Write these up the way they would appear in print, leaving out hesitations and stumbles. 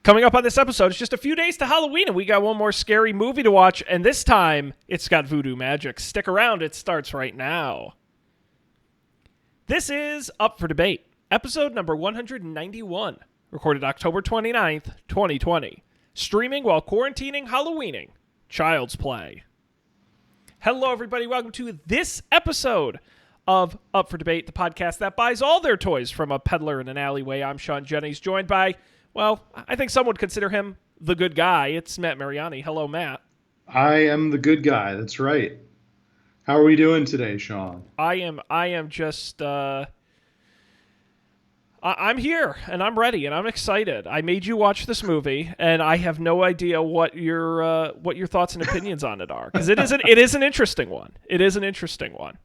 Coming up on this episode, it's just a few days to Halloween, and we got one more scary movie to watch, and this time, it's got voodoo magic. Stick around, it starts right now. This is Up for Debate, episode number 191, recorded October 29th, 2020. Streaming while quarantining Halloweening, Child's Play. Hello, everybody. Welcome to this episode of Up for Debate, the podcast that buys all their toys from a peddler in an alleyway. I'm Sean Jennings, joined by... well, I think some would consider him the good guy. It's Matt Mariani. Hello, Matt. I am the good guy. That's right. How are we doing today, Sean? I am just, I'm here, and I'm ready, and I'm excited. I made you watch this movie, and I have no idea what your thoughts and opinions on it are, because it is an interesting one. It is an interesting one.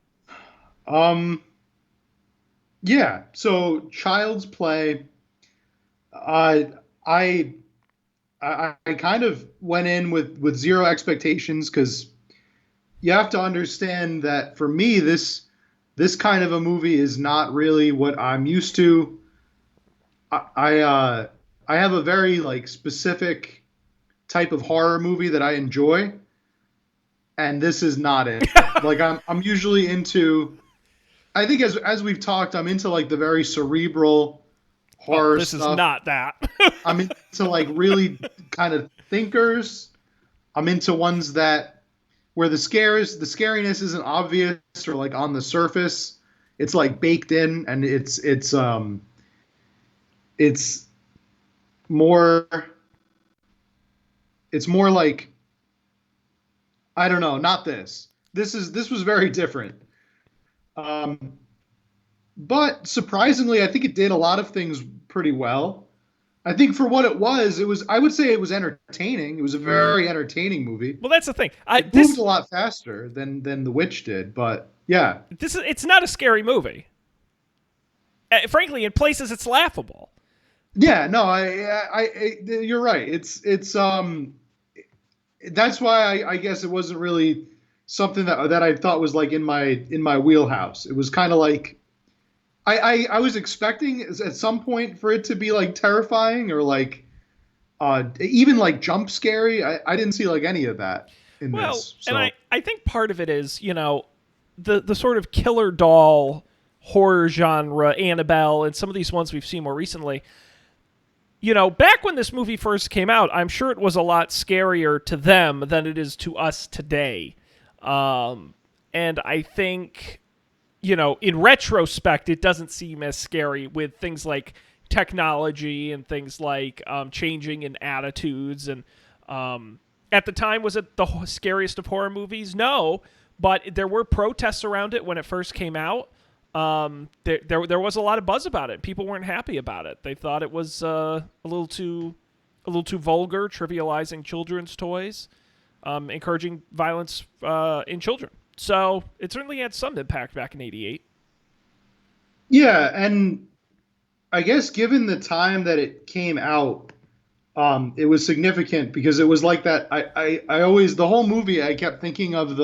Yeah. So, Child's Play. I kind of went in with zero expectations because you have to understand that for me this kind of a movie is not really what I'm used to. I have a very specific type of horror movie that I enjoy, and this is not it. I'm usually into, I think as we've talked, I'm into the very cerebral horror this stuff. Is not that. I'm into really kind of thinkers. I'm into ones that where the scariness isn't obvious or on the surface. It's baked in, and it's more like, I don't know, not this. This was very different. But surprisingly, I think it did a lot of things pretty well. I think for what it was, I would say it was entertaining. It was a very entertaining movie. Well, that's the thing. It moved a lot faster than The Witch did, but yeah. It's not a scary movie. Frankly, in places it's laughable. Yeah, no, you're right. It's that's why I guess it wasn't really something that I thought was in my wheelhouse. It was kind of I was expecting at some point for it to be terrifying or even jump scary. I didn't see any of that in this. So. And I think part of it is, the sort of killer doll horror genre, Annabelle, and some of these ones we've seen more recently. Back when this movie first came out, I'm sure it was a lot scarier to them than it is to us today. And I think... in retrospect, it doesn't seem as scary with things like technology and things like changing in attitudes. And at the time, was it the scariest of horror movies? No, but there were protests around it when it first came out. There was a lot of buzz about it. People weren't happy about it. They thought it was a little too vulgar, trivializing children's toys, encouraging violence in children. So it certainly had some impact back in '88. Yeah, and I guess given the time that it came out, it was significant because it was like that. I always, the whole movie, I kept thinking of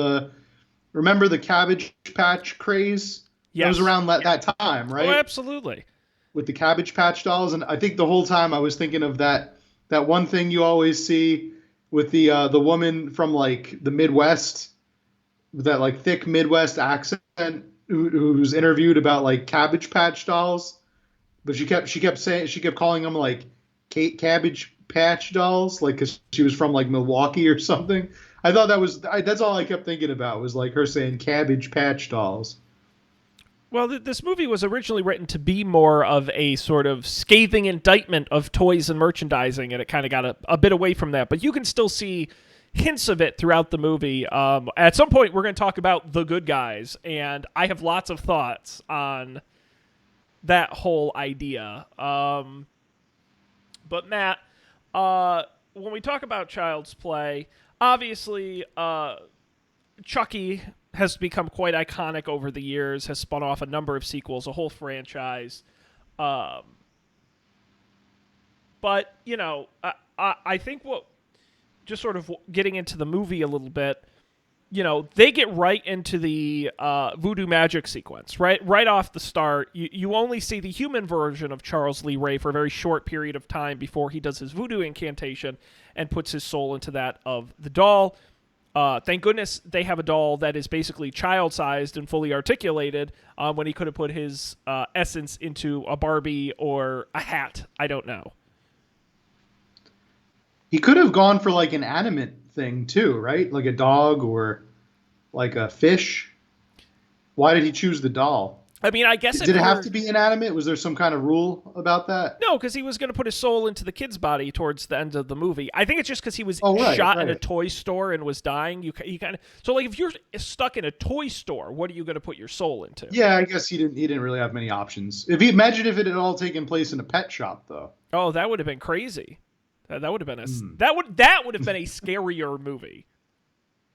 remember the Cabbage Patch craze? Yes. It was around that time, right? Oh, absolutely. With the Cabbage Patch dolls, and I think the whole time I was thinking of that one thing you always see with the woman from the Midwest, with that thick Midwest accent, who's interviewed about Cabbage Patch dolls, but she kept calling them Cabbage Patch dolls, because she was from Milwaukee or something. I thought that's all I kept thinking about was her saying Cabbage Patch dolls. Well, this movie was originally written to be more of a sort of scathing indictment of toys and merchandising, and it kind of got a bit away from that. But you can still see hints of it throughout the movie. At some point, we're going to talk about the good guys, and I have lots of thoughts on that whole idea. But Matt, when we talk about Child's Play, obviously Chucky has become quite iconic over the years, has spun off a number of sequels, a whole franchise. But, I think just sort of getting into the movie a little bit, they get right into the voodoo magic sequence, right off the start. You only see the human version of Charles Lee Ray for a very short period of time before he does his voodoo incantation and puts his soul into that of the doll. Thank goodness they have a doll that is basically child-sized and fully articulated when he could have put his essence into a Barbie or a hat. I don't know. He could have gone for like an animate thing too, right? Like a dog or like a fish. Why did he choose the doll? I mean, I guess Did it have to be inanimate? Was there some kind of rule about that? No, because he was going to put his soul into the kid's body towards the end of the movie. I think it's just because he was shot in a toy store and was dying. You kind of so like if you're stuck in a toy store, what are you going to put your soul into? Yeah, I guess he didn't really have many options. Imagine if it had all taken place in a pet shop, though. Oh, that would have been crazy. That would have been that would have been a scarier movie.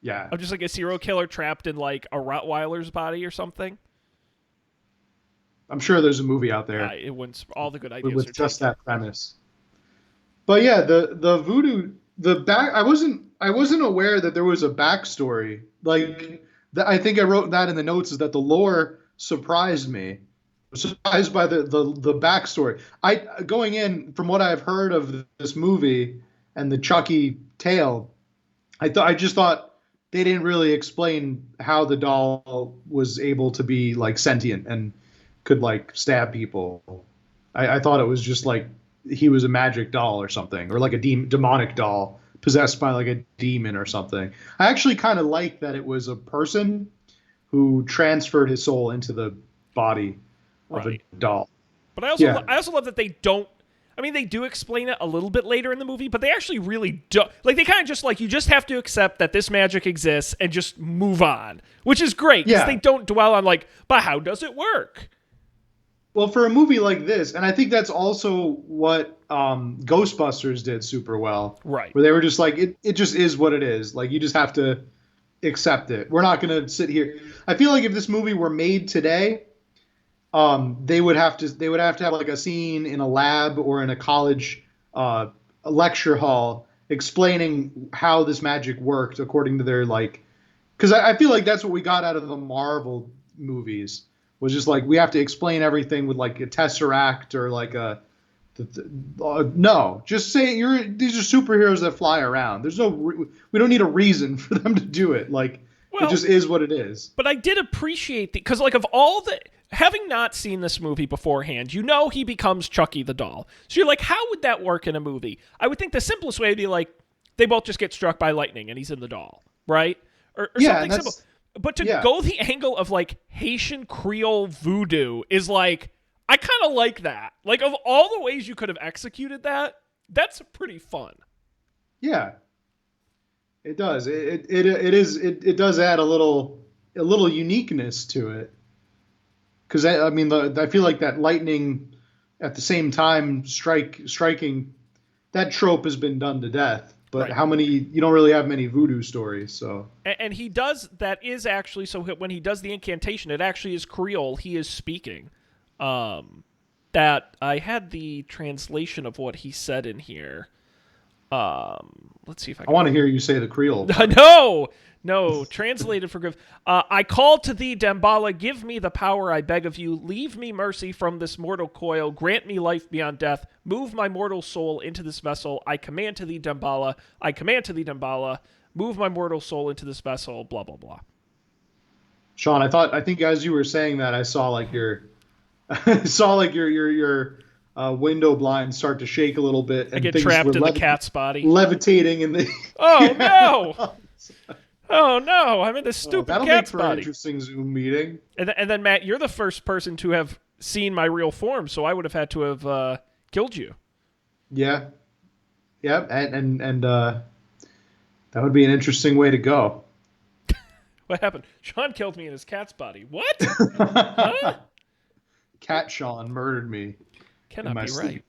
Yeah, of just like a serial killer trapped in like a Rottweiler's body or something. I'm sure there's a movie out there. It wouldn't. All the good ideas with are just taken. that premise. But yeah, the voodoo, I wasn't aware that there was a backstory. Like I think I wrote that in the notes, is that the lore surprised me. I was surprised by the backstory. Going in from what I've heard of this movie and the Chucky tale, I just thought they didn't really explain how the doll was able to be like sentient and could like stab people. I thought it was just like he was a magic doll or something, or like a demonic doll possessed by like a demon or something. I actually kind of like that it was a person who transferred his soul into the body of a doll. But I also love that they don't. I mean, they do explain it a little bit later in the movie, but they actually really don't. Like, they kind of just like, you just have to accept that this magic exists and just move on, which is great because they don't dwell on like, but how does it work? Well, for a movie like this, and I think that's also what Ghostbusters did super well. Right. Where they were just like, it just is what it is. Like, you just have to accept it. We're not going to sit here. I feel like if this movie were made today, they would have to have like a scene in a lab or in a college a lecture hall explaining how this magic worked according to their like, because I feel like that's what we got out of the Marvel movies. Was just like we have to explain everything with like a tesseract or like no, just say these are superheroes that fly around. We don't need a reason for them to do it. Like it just is what it is. But I did appreciate because like of all the having not seen this movie beforehand, he becomes Chucky the doll. So you're like, how would that work in a movie? I would think the simplest way would be like they both just get struck by lightning and he's in the doll, right? Or something simple. But to go the angle of like Haitian Creole voodoo is like, I kind of like that. Like of all the ways you could have executed that, that's pretty fun. Yeah, it does. It does add a little uniqueness to it. Because I mean, I feel like that lightning at the same time striking, that trope has been done to death. But how many? You don't really have many voodoo stories, so. And he does. That is actually so. When he does the incantation, it actually is Creole. He is speaking. That I had the translation of what he said in here. Let's see if I want to hear you say the Creole. No, translated for Griff. I call to thee, Damballa, give me the power, I beg of you. Leave me mercy from this mortal coil. Grant me life beyond death. Move my mortal soul into this vessel. I command to thee, Damballa. Move my mortal soul into this vessel. Blah blah blah. Sean, I think as you were saying that, I saw like your window blinds start to shake a little bit. And I get trapped in the cat's body. Levitating in the. Oh no! Oh no! I'm in this stupid that'll cat's make for body. An interesting Zoom meeting. And then Matt, you're the first person to have seen my real form, so I would have had to have killed you. Yeah. And that would be an interesting way to go. What happened? Sean killed me in his cat's body. What? Huh? Cat Sean murdered me. Cannot be right.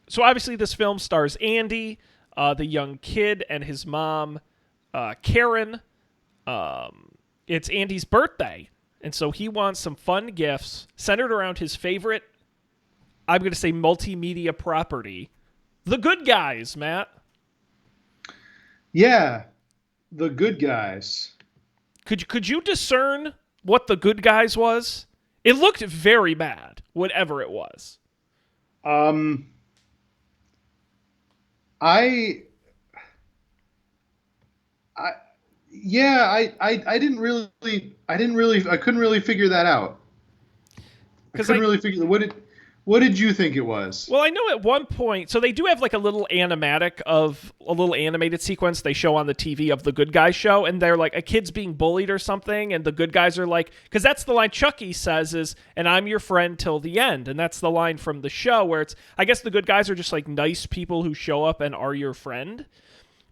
So obviously this film stars Andy, the young kid, and his mom, Karen. It's Andy's birthday, and so he wants some fun gifts centered around his favorite, I'm going to say, multimedia property, The Good Guys, Matt. Yeah. The Good Guys. Could you discern what the Good Guys was? It looked very bad, whatever it was. Um, I, I, yeah, I couldn't really figure that out. I Because couldn't really figure what did you think it was? well, I know at one point, so they do have like a little animatic of a little animated sequence they show on the TV of the Good Guys show, and they're like a kid's being bullied or something, and the good guys are like, because that's the line Chucky says is, "And I'm your friend till the end," and that's the line from the show where it's, I guess the good guys are just like nice people who show up and are your friend.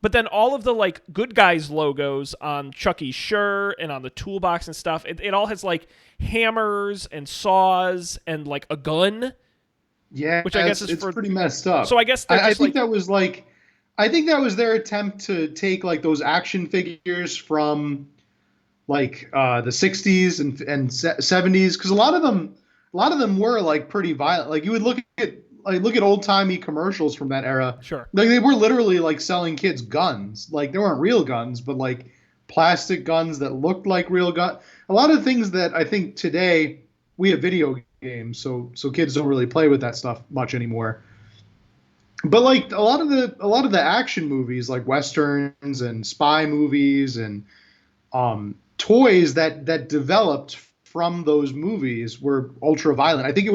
But then all of the like good guys logos on Chucky's shirt and on the toolbox and stuff, it all has like hammers and saws and like a gun, Yeah, which I guess is it's for. pretty messed up. So I guess they're I just think like, that was like, I think that was their attempt to take like those action figures from like the 60s and 70s, because a lot of them were like pretty violent. Like you would look at old timey commercials from that era. sure. Like they were literally like selling kids guns. Like they weren't real guns, but like plastic guns that looked like real gun. A lot of things that I think today we have video games, so kids don't really play with that stuff much anymore. But like a lot of the action movies, like westerns and spy movies and toys that developed from those movies were ultra violent. I think it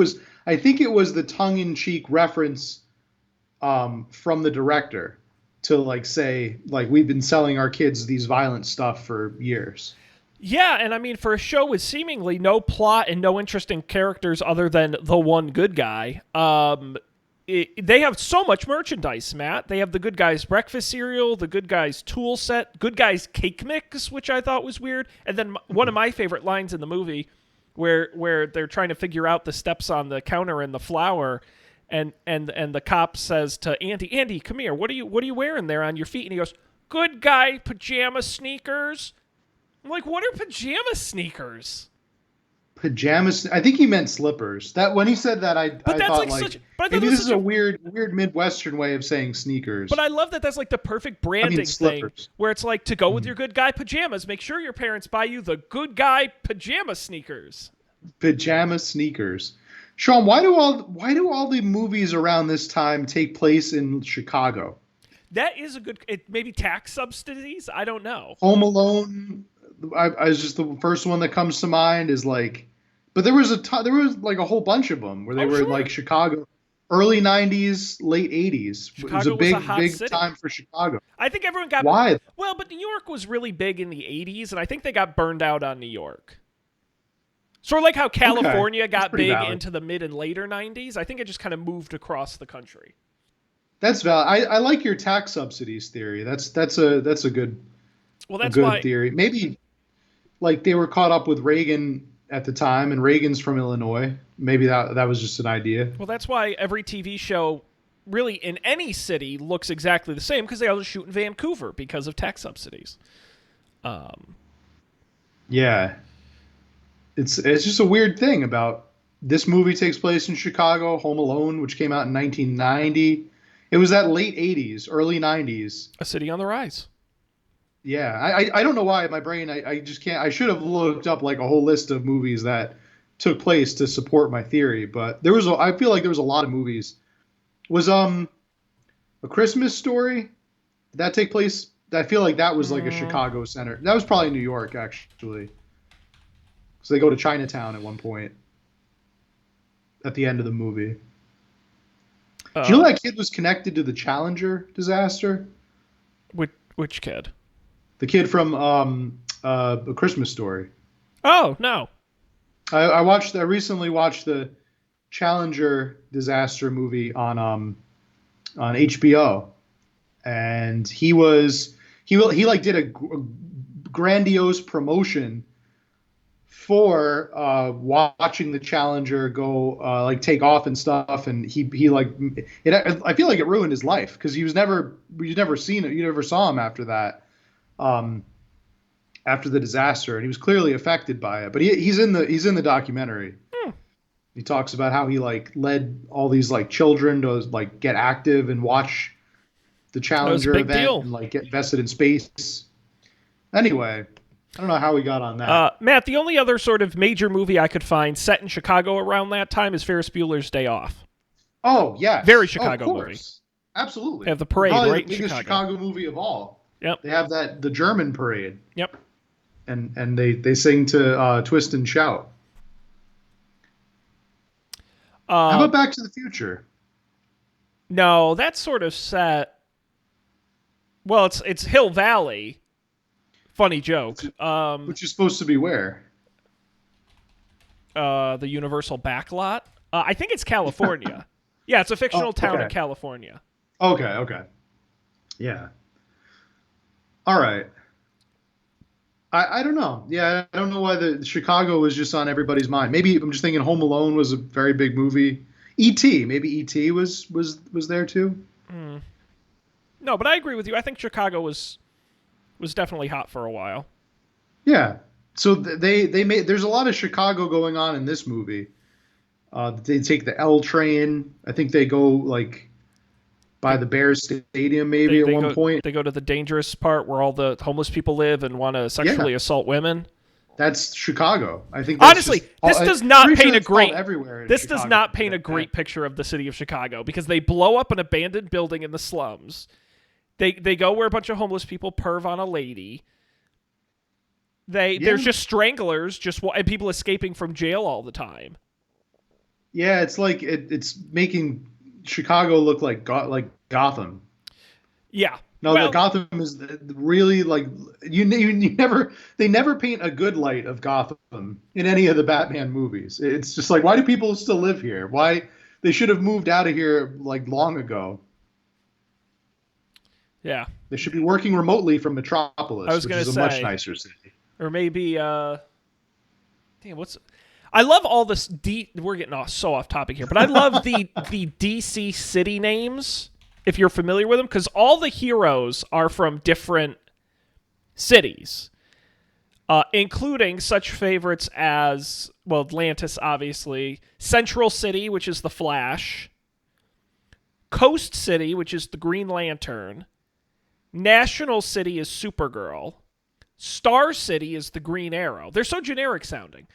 was the tongue in cheek reference from the director to like say like we've been selling our kids these violent stuff for years. Yeah, and I mean, for a show with seemingly no plot and no interesting characters other than the one good guy, they have so much merchandise, Matt. They have the Good Guys breakfast cereal, the Good Guys tool set, Good Guys cake mix, which I thought was weird, and then one of my favorite lines in the movie, where they're trying to figure out the steps on the counter and the flour, and the cop says to Andy, Andy, come here. What are you wearing there on your feet? And he goes, Good Guy pajama sneakers. I'm like, what are pajama sneakers? Pajamas. I think he meant slippers. That when he said that, But I that's thought like like such. But I thought maybe it was this is such a a. weird Midwestern way of saying sneakers. But I love that that's like the perfect I branding mean thing, slippers. where it's like to go with your Good Guy pajamas. Make sure your parents buy you the Good Guy pajama sneakers. Pajama sneakers. Sean, why do all the movies around this time take place in Chicago? That is a good. Maybe tax subsidies. I don't know. Home Alone. I was just the first one that comes to mind is like, but there was there was like a whole bunch of them where they Oh, were sure. like Chicago, early '90s, late '80s. It was Chicago a was a big hot big city. time for Chicago. I think everyone got. Why? Well, but New York was really big in the '80s, and I think they got burned out on New York. Sort of like how California That's got pretty big valid. into the mid and later '90s. I think it just kind of moved across the country. That's valid. I like your tax subsidies theory. That's a Well, that's good why. theory. Maybe like they were caught up with Reagan at the time, and Reagan's from Illinois. Maybe that was just an idea. Well, that's why every TV show, really in any city, looks exactly the same because they all just shoot in Vancouver because of tax subsidies. Yeah, it's just a weird thing about this movie takes place in Chicago. Home Alone, which came out in 1990, it was that late 80s, early 90s. A city on the rise. Yeah, I don't know why my brain I just can't. I should have looked up like a whole list of movies that took place to support my theory, but I feel like there was a lot of movies. Was A Christmas Story? Did that take place? I feel like that was like a Chicago center. That was probably New York actually. So they go to Chinatown at one point at the end of the movie. Do you know that kid was connected to the Challenger disaster? Which kid? The kid from A Christmas Story. Oh no. I recently watched the Challenger disaster movie on HBO, and he like did a grandiose promotion for watching the Challenger go like take off and stuff, and he like it. I feel like it ruined his life because you never seen it. You never saw him after that. After the disaster, and he was clearly affected by it. But he's in the documentary. He talks about how he like led all these like children to like get active and watch the Challenger big event deal. and like get invested in space. Anyway, I don't know how we got on that. Matt, the only other sort of major movie I could find set in Chicago around that time is Ferris Bueller's Day Off. Oh, Very yes. Oh, of Chicago movie. course. Absolutely. They have the parade Probably right the in biggest Chicago. Chicago movie of all. Yep. They have the German parade, Yep. and they sing to Twist and Shout. How Uh, about Back to the Future? no, that's sort of set. Well, it's Hill Valley. Funny joke. Which is supposed to be where? The Universal backlot. I think it's California. Yeah, it's a fictional town in California. Okay. Yeah. All right. I don't know. Yeah, I don't know why the Chicago was just on everybody's mind. Maybe I'm just thinking Home Alone was a very big movie. E.T. Maybe E.T. was there too. No, but I agree with you. I think Chicago was definitely hot for a while. Yeah. So they made there's a lot of Chicago going on in this movie. They take the L train. I think they go like by the Bears Stadium maybe at one point. They go to the dangerous part where all the homeless people live and want to sexually assault women. That's Chicago. I think that's honestly, this does not paint a great everywhere. This does not paint a great picture of the city of Chicago because they blow up an abandoned building in the slums. They go where a bunch of homeless people perv on a lady. There's just stranglers and people escaping from jail all the time. Yeah, it's like it's making Chicago look like Gotham. Yeah. No, the Gotham is really like you never they never paint a good light of Gotham in any of the Batman movies. It's just like why do people still live here? Why they should have moved out of here like long ago. Yeah. They should be working remotely from Metropolis, which is a much nicer city. Or maybe I love all this we're getting so off topic here, but I love the DC city names if you're familiar with them because all the heroes are from different cities. Including such favorites as, well, Atlantis, obviously, Central City, which is the Flash, Coast City, which is the Green Lantern, National City is Supergirl, Star City is the Green Arrow. They're so generic sounding.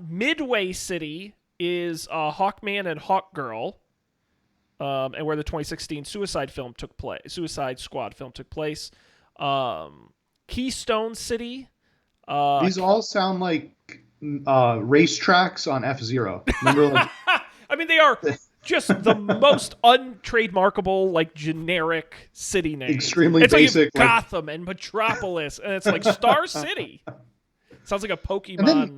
Midway City is Hawkman and Hawkgirl, and where the 2016 Suicide Squad film took place. Keystone City. These all sound like racetracks on F-Zero. Remember, like, I mean, they are just the most untrademarkable, like generic city names. Extremely it's basic. Like Gotham and Metropolis, and it's like Star City. Sounds like a Pokemon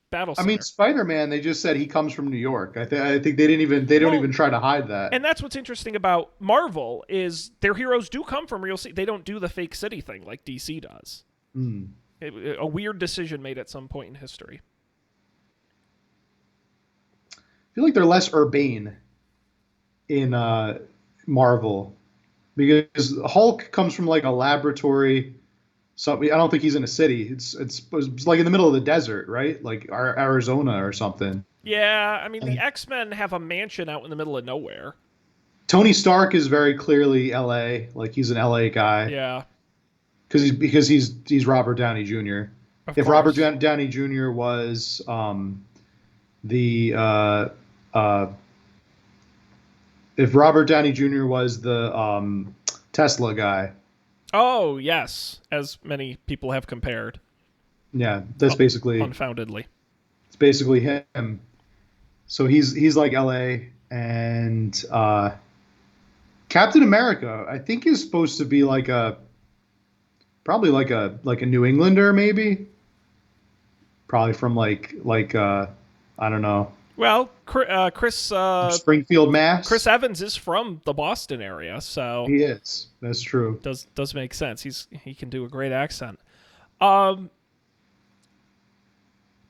battle center. I mean, Spider-Man. They just said he comes from New York. I think they don't even try to hide that. And that's what's interesting about Marvel is their heroes do come from real city. They don't do the fake city thing like DC does. A weird decision made at some point in history. I feel like they're less urbane in Marvel because Hulk comes from like a laboratory. So I don't think he's in a city. It's like in the middle of the desert, right? Like Arizona or something. Yeah, I mean the X-Men have a mansion out in the middle of nowhere. Tony Stark is very clearly L.A. Like he's an L.A. guy. Yeah. Because he's Robert Downey Jr. If Robert Downey Jr. was if Robert Downey Jr. was the Tesla guy. Oh yes, as many people have compared. Yeah, that's basically unfoundedly. It's basically him. So he's like L.A. and Captain America. I think is supposed to be probably like a New Englander maybe. Probably from like I don't know. Well, Chris Springfield, Mass. Chris Evans is from the Boston area, so he is. That's true. Does make sense. He can do a great accent.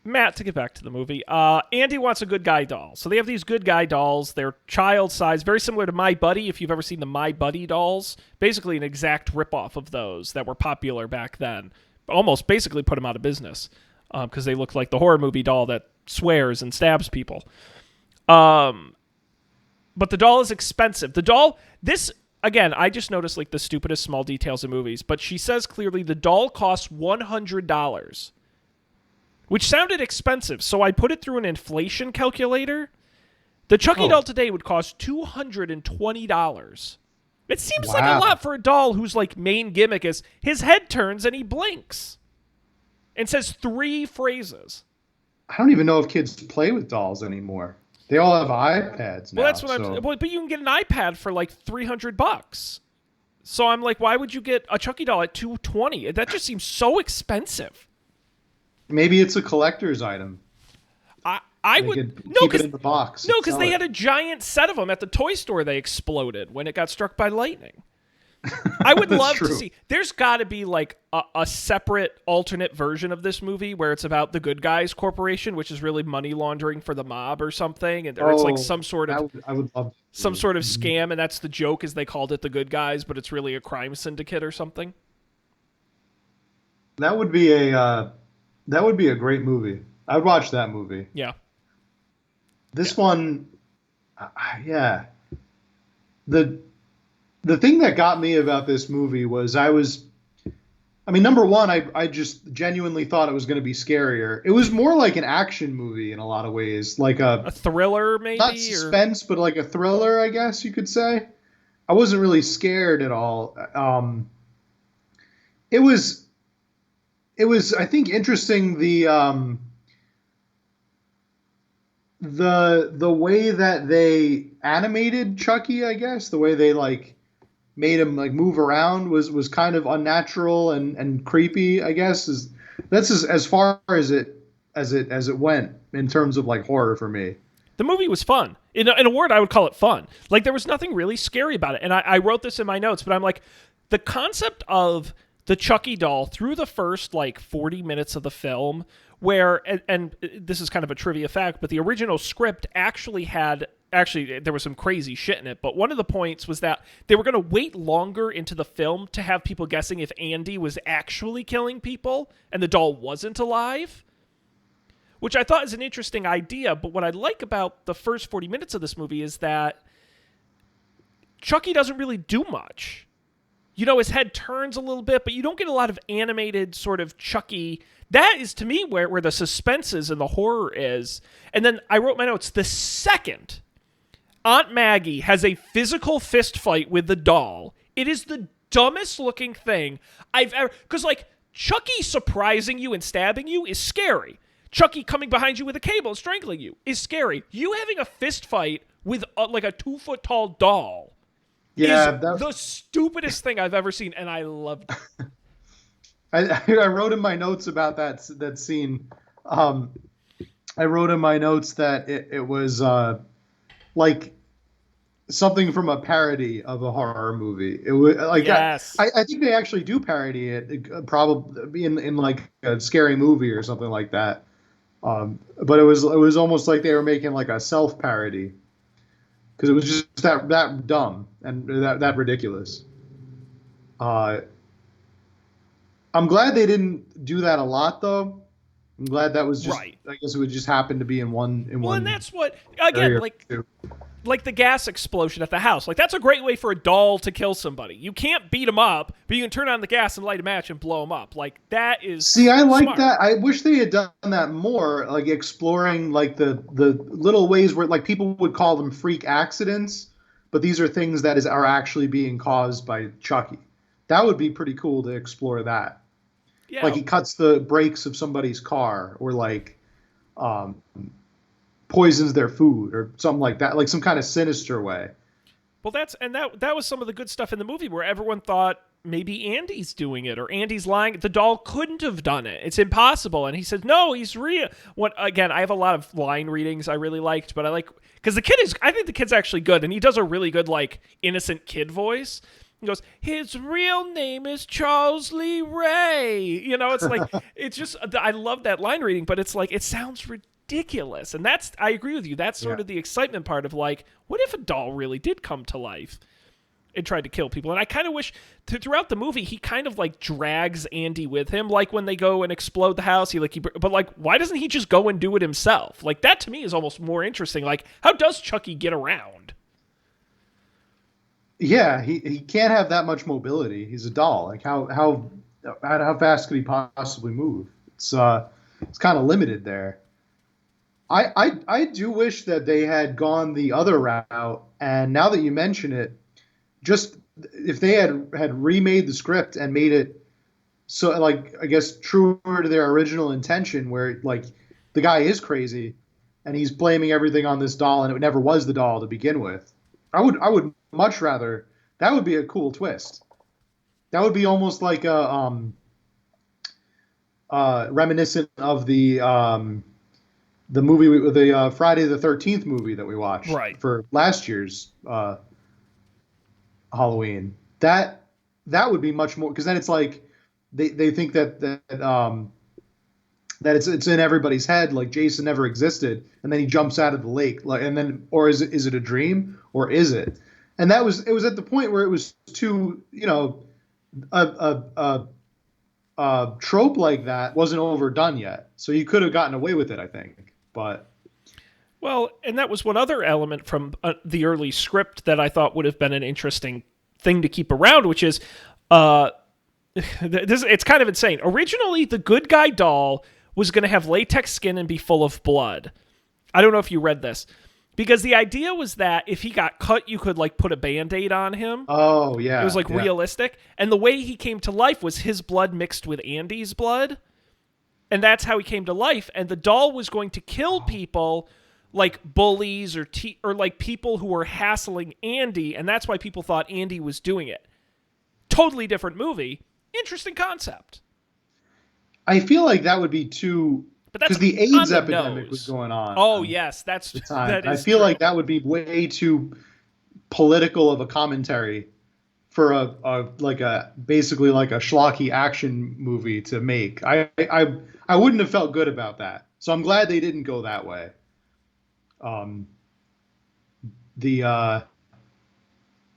Matt, to get back to the movie, Andy wants a good guy doll. So they have these good guy dolls. They're child size, very similar to My Buddy. If you've ever seen the My Buddy dolls, basically an exact ripoff of those that were popular back then. Almost basically put them out of business because they looked like the horror movie doll that swears and stabs people. But the doll is expensive. The doll, again, I just noticed like the stupidest small details in movies, but she says clearly the doll costs $100, which sounded expensive. So I put it through an inflation calculator. The Chucky doll today would cost $220. It seems like a lot for a doll whose like main gimmick is his head turns and he blinks and says 3 phrases. I don't even know if kids play with dolls anymore. They all have iPads now. Well, that's what I'm. But you can get an iPad for like $300. So I'm like, why would you get a Chucky doll at $220? That just seems so expensive. Maybe it's a collector's item. I they would keep it in the box. No, because they had a giant set of them at the toy store. They exploded when it got struck by lightning. I would love to see. There's got to be like a separate alternate version of this movie where it's about the Good Guys Corporation, which is really money laundering for the mob or something, or it's like some sort of I would love some sort of scam, and that's the joke is they called it the Good Guys, but it's really a crime syndicate or something. That would be a great movie. I'd watch that movie. Yeah. This one, yeah. The thing that got me about this movie was number one, I just genuinely thought it was going to be scarier. It was more like an action movie in a lot of ways, like a thriller, maybe, not suspense, but like a thriller, I guess you could say. I wasn't really scared at all. It was, I think, interesting the way that they animated Chucky, I guess, the way they like made him like move around was kind of unnatural and creepy, I guess. That's as far as it went in terms of like horror for me. The movie was fun. In a word, I would call it fun. Like, there was nothing really scary about it. And I wrote this in my notes, but I'm like, the concept of the Chucky doll through the first like 40 minutes of the film, where, and this is kind of a trivia fact, but the original script actually there was some crazy shit in it, but one of the points was that they were going to wait longer into the film to have people guessing if Andy was actually killing people and the doll wasn't alive, which I thought is an interesting idea. But what I like about the first 40 minutes of this movie is that Chucky doesn't really do much. You know, his head turns a little bit, but you don't get a lot of animated sort of Chucky. That is, to me, where the suspense is and the horror is. And then I wrote my notes. The second Aunt Maggie has a physical fist fight with the doll, it is the dumbest looking thing I've ever... Because, like, Chucky surprising you and stabbing you is scary. Chucky coming behind you with a cable and strangling you is scary. You having a fist fight with, like, a 2-foot-tall doll is the stupidest thing I've ever seen, and I loved it. I wrote in my notes about that scene. I wrote in my notes that it was like something from a parody of a horror movie. It was like, yes. I think they actually do parody it, probably in like a scary movie or something like that. But it was almost like they were making like a self parody because it was just that dumb and that ridiculous. I'm glad they didn't do that a lot, though. I'm glad that was just right. I guess it would just happen to be in one. Well, and that's what, again, like the gas explosion at the house. Like, that's a great way for a doll to kill somebody. You can't beat them up, but you can turn on the gas and light a match and blow them up. Like, that is See, I like smart. that. I wish they had done that more, like exploring like the little ways where like people would call them freak accidents, but these are things that are actually being caused by Chucky. That would be pretty cool to explore that. Yeah. Like he cuts the brakes of somebody's car, or like poisons their food, or something like that, like some kind of sinister way. Well, that was some of the good stuff in the movie, where everyone thought maybe Andy's doing it or Andy's lying. The doll couldn't have done it. It's impossible. And he said, no, he's real. Again, I have a lot of line readings I really liked, but I like, because I think the kid's actually good, and he does a really good like innocent kid voice. He goes, his real name is Charles Lee Ray. You know, it's like, it's just, I love that line reading, but it's like, it sounds ridiculous. And I agree with you. That's sort of the excitement part of like, what if a doll really did come to life and tried to kill people? And I kind of wish throughout the movie, he kind of like drags Andy with him. Like when they go and explode the house, but like, why doesn't he just go and do it himself? Like that to me is almost more interesting. Like, how does Chucky get around? Yeah, he can't have that much mobility. He's a doll. Like how fast could he possibly move? It's kind of limited there. I do wish that they had gone the other route. And now that you mention it, just if they had remade the script and made it so, like, I guess truer to their original intention, where like the guy is crazy and he's blaming everything on this doll, and it never was the doll to begin with. I would much rather. That would be a cool twist. That would be almost like a reminiscent of the movie, the Friday the 13th movie that we watched Right. for last year's Halloween. That would be much more, because then it's like they think that it's in everybody's head, like Jason never existed, and then he jumps out of the lake, like, and then, or is it a dream, or is it? And it was at the point where it was too, a trope like that wasn't overdone yet, so you could have gotten away with it, I think. But Well, and that was one other element from the early script that I thought would have been an interesting thing to keep around, which is uh, it's kind of insane. Originally, the good guy doll was going to have latex skin and be full of blood. I don't know if you read this. Because the idea was that if he got cut, you could like put a band-aid on him. oh It was yeah, like yeah. realistic. And the way he came to life was his blood mixed with Andy's blood. And that's how he came to life. And the doll was going to kill people like bullies or like people who were hassling Andy. And that's why people thought Andy was doing it. Totally different movie. Interesting concept. I feel like that would be too, But that's because the on AIDS the epidemic was nose. going on Oh, at yes. the time. That And I is feel true. like that would be way too political of a commentary for a like a basically like a schlocky action movie to make. I wouldn't have felt good about that. So I'm glad they didn't go that way. Um, the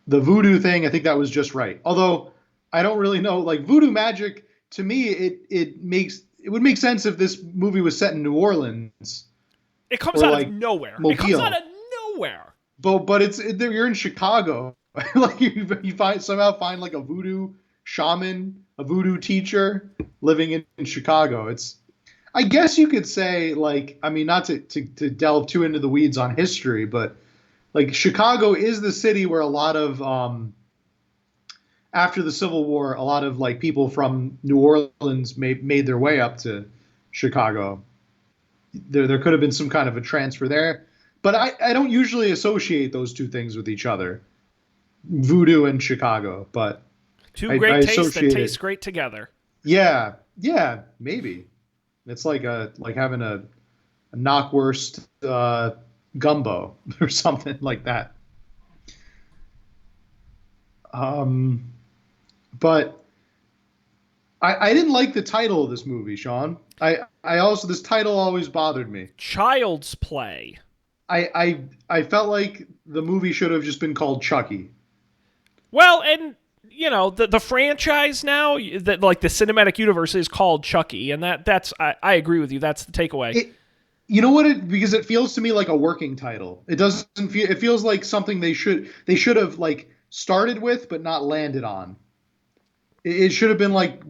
the voodoo thing, I think that was just right. Although I don't really know, like voodoo magic, to me it would make sense if this movie was set in New Orleans It comes or out of like nowhere. It comes out Mobile. of nowhere. But you're in Chicago. Like you find like a voodoo shaman, a voodoo teacher living in Chicago. It's, I guess you could say, like, I mean, not to delve too into the weeds on history, but like Chicago is the city where a lot of after the Civil War, a lot of like people from New Orleans made their way up to Chicago. There could have been some kind of a transfer there, but I don't usually associate those two things with each other, voodoo and Chicago. But Two I great tastes that associate taste it. great together. Yeah, maybe it's like having a knockwurst gumbo or something like that. Um, but I didn't like the title of this movie, Sean. I also, this title always bothered me. Child's Play. I felt like the movie should have just been called Chucky. Well, and the franchise now that like the cinematic universe is called Chucky, and that's I agree with you. That's the takeaway. It, you know what? Because it feels to me like a working title. It doesn't feel. It feels like something they should have like started with, but not landed on. It should have been like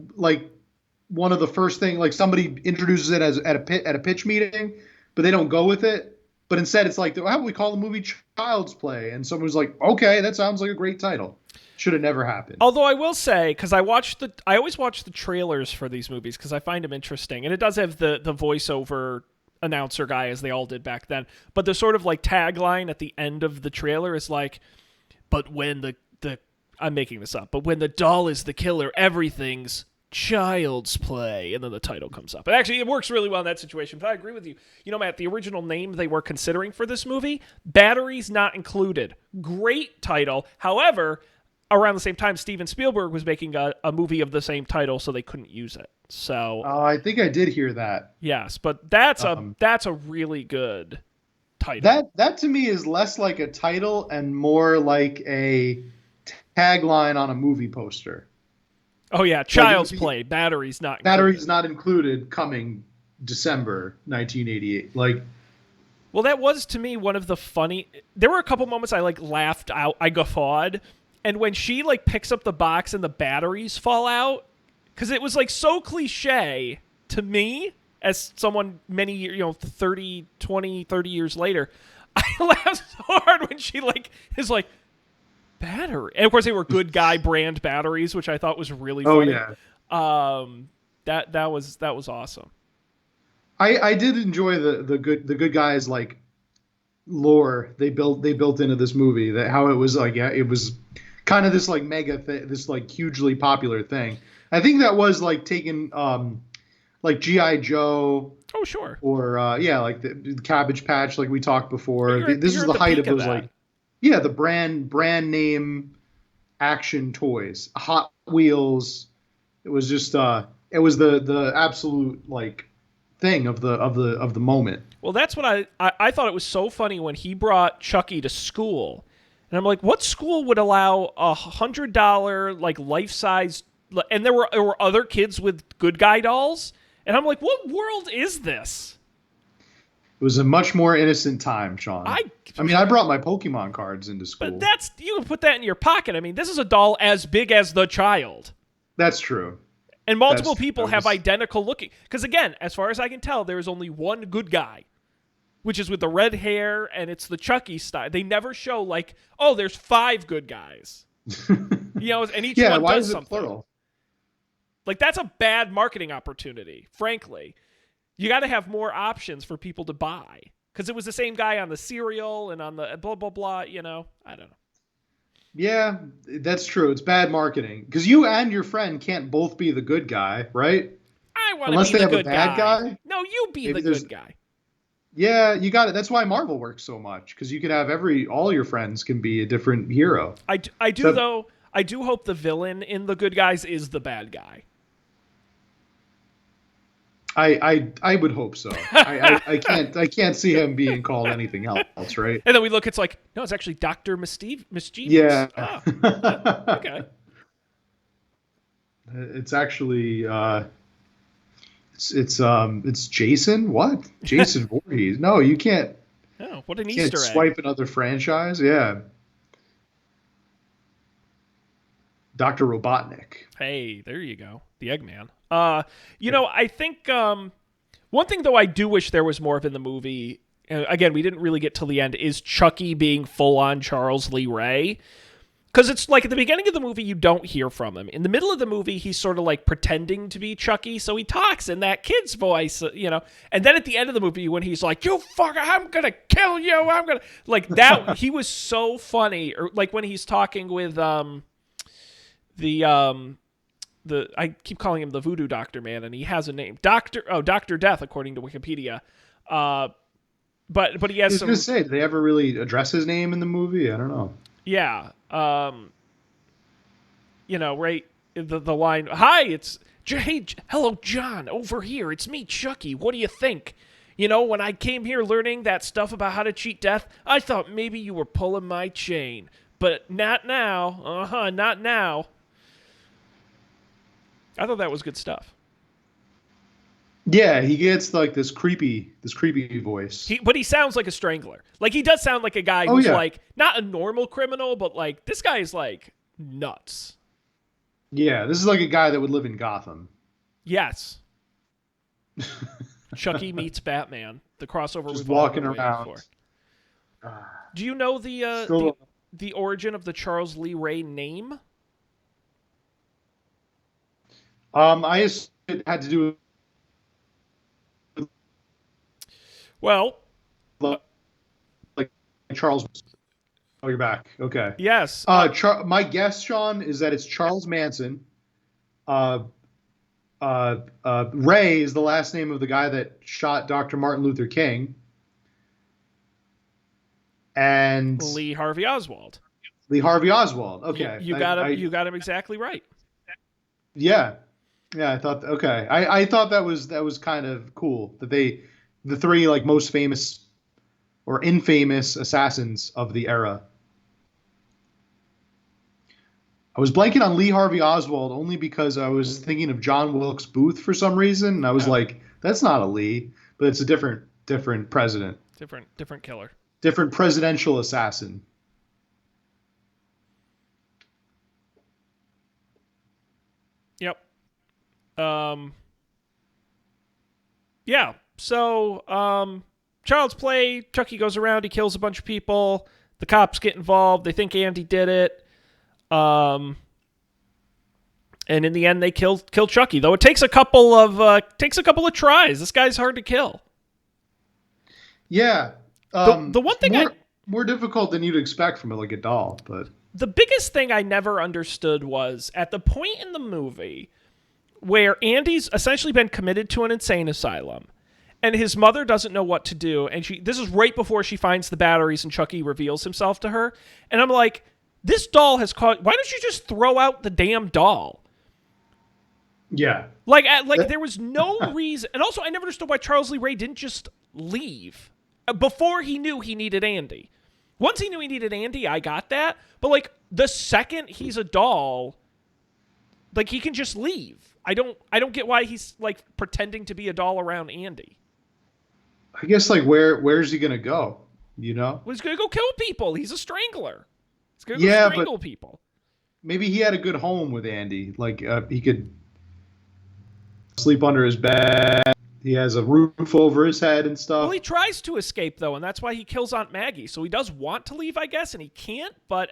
one of the first thing, like somebody introduces it as at a pitch meeting, but they don't go with it. But instead, it's like, how about we call the movie Child's Play? And someone's like, okay, that sounds like a great title. Should have never happened. Although I will say, because I always watch the trailers for these movies because I find them interesting, and it does have the voiceover announcer guy as they all did back then. But the sort of like tagline at the end of the trailer is like, "But when the I'm making this up, but when the doll is the killer, everything's child's play," and then the title comes up. And actually, it works really well in that situation. But I agree with you. Matt, the original name they were considering for this movie, Batteries Not Included. Great title. However, around the same time, Steven Spielberg was making a movie of the same title, so they couldn't use it. So I think I did hear that. yes, but that's Um, a really good title. that to me is less like a title and more like a tagline on a movie poster. Oh yeah, Like Child's Play, Batteries Not batteries Included. not included, coming December 1988. Like, Well, that was to me one of the funny. There were a couple moments I like laughed out, I guffawed And when she like picks up the box and the batteries fall out, because it was like so cliche to me as someone many years, 30, 20, 30 years later, I laughed so hard when she like is like battery. And of course they were good guy brand batteries, which I thought was really Oh funny. yeah. That was awesome. I did enjoy the good guys like lore they built into this movie, that how it was like, yeah, it was kind of this like this like hugely popular thing. I think that was like taken like GI Joe, Oh sure. or yeah, like the Cabbage Patch, like we talked before. This You're was at the the height peak of of those that. like, yeah, the brand name action toys, Hot Wheels. It was just it was the absolute like thing of the moment. Well, that's what I thought it was so funny when he brought Chucky to school, and I'm like, what school would allow $100 like life size? And there were other kids with good guy dolls, and I'm like, what world is this? It was a much more innocent time, Sean. I I mean, I brought my Pokemon cards into but school. that's you can put that in your pocket. I mean, this is a doll as big as the child. That's true. And multiple That's true. people have identical looking. Because again, as far as I can tell, there is only one good guy, which is with the red hair, and it's the Chucky style. They never show like, oh, there's 5 good guys, and each Yeah, one why does is it something. plural? Like that's a bad marketing opportunity. Frankly, you got to have more options for people to buy. Because it was the same guy on the cereal and on the blah blah blah. I don't know. Yeah, that's true. It's bad marketing because you and your friend can't both be the good guy, right? I want to Unless be they the have a good bad guy. No, you be Maybe the there's. good guy. Yeah, you got it. That's why Marvel works so much, because you could have all your friends can be a different hero. I do So though. I do hope the villain in the good guys is the bad guy. I would hope so. I can't see him being called anything else, right? And then we look, it's like, no, it's actually Dr. Mischievous. Yeah. Oh, yeah, okay. It's actually it's Jason. What? Jason Voorhees? No, you can't Oh, what an can't Easter egg. swipe another franchise. Yeah. Dr. Robotnik. Hey, there you go. The Eggman. I think one thing, though, I do wish there was more of in the movie, again, we didn't really get till the end, is Chucky being full-on Charles Lee Ray. Because it's like at the beginning of the movie, you don't hear from him. In the middle of the movie, he's sort of like pretending to be Chucky, so he talks in that kid's voice, And then at the end of the movie, when he's like, "You fucker, I'm gonna kill you, I'm gonna," like that, he was so funny. Or like when he's talking with I keep calling him the Voodoo Doctor Man, and he has a name, Dr. Death, according to Wikipedia. But he I has was some. gonna say, did they ever really address his name in the movie? I don't know. Yeah. Right. The line, "Hi, it's hello, John, over here. It's me, Chucky. What do you think? When I came here learning that stuff about how to cheat death, I thought maybe you were pulling my chain. But not now. Not now." I thought that was good stuff. Yeah, he gets like this creepy voice. But he sounds like a strangler. Like he does sound like a guy Oh, who's yeah. like not a normal criminal, but like this guy is like nuts. Yeah, this is like a guy that would live in Gotham. Yes. Chucky meets Batman, the crossover Just we've all walking been waiting around. for. Do you know Still, the origin of the Charles Lee Ray name? I assume it had to do Well, with like Charles. Oh, you're back. Okay. yes. My guess, Sean, is that it's Charles Manson. Ray is the last name of the guy that shot Dr. Martin Luther King. And Lee Harvey Oswald. Lee Harvey Oswald. Okay. You got him. You got him exactly right. Yeah. Yeah, I thought okay. I thought that was kind of cool that the 3 like most famous or infamous assassins of the era. I was blanking on Lee Harvey Oswald only because I was thinking of John Wilkes Booth for some reason, and I was like, that's not a Lee, but it's a different president. Different killer. Different presidential assassin. Yep. Um, yeah. So, Child's Play, Chucky goes around, he kills a bunch of people. The cops get involved. They think Andy did it. And in the end, they kill Chucky. Though it takes a couple of tries. This guy's hard to kill. Yeah. The one thing more difficult than you'd expect from like a doll, but the biggest thing I never understood was at the point in the movie where Andy's essentially been committed to an insane asylum, and his mother doesn't know what to do, and this is right before she finds the batteries and Chucky reveals himself to her, and I'm like, this doll has caused. Why don't you just throw out the damn doll? yeah. Like there was no reason, and also I never understood why Charles Lee Ray didn't just leave before he knew he needed Andy. Once he knew he needed Andy, I got that, but like the second he's a doll, like he can just leave. I don't get why he's like pretending to be a doll around Andy. I guess like where's he gonna go? You know? Well, he's gonna go kill people. He's a strangler. He's gonna go strangle people. Maybe he had a good home with Andy. Like he could sleep under his bed. He has a roof over his head and stuff. Well, he tries to escape though, and that's why he kills Aunt Maggie. So he does want to leave, I guess, and he can't. But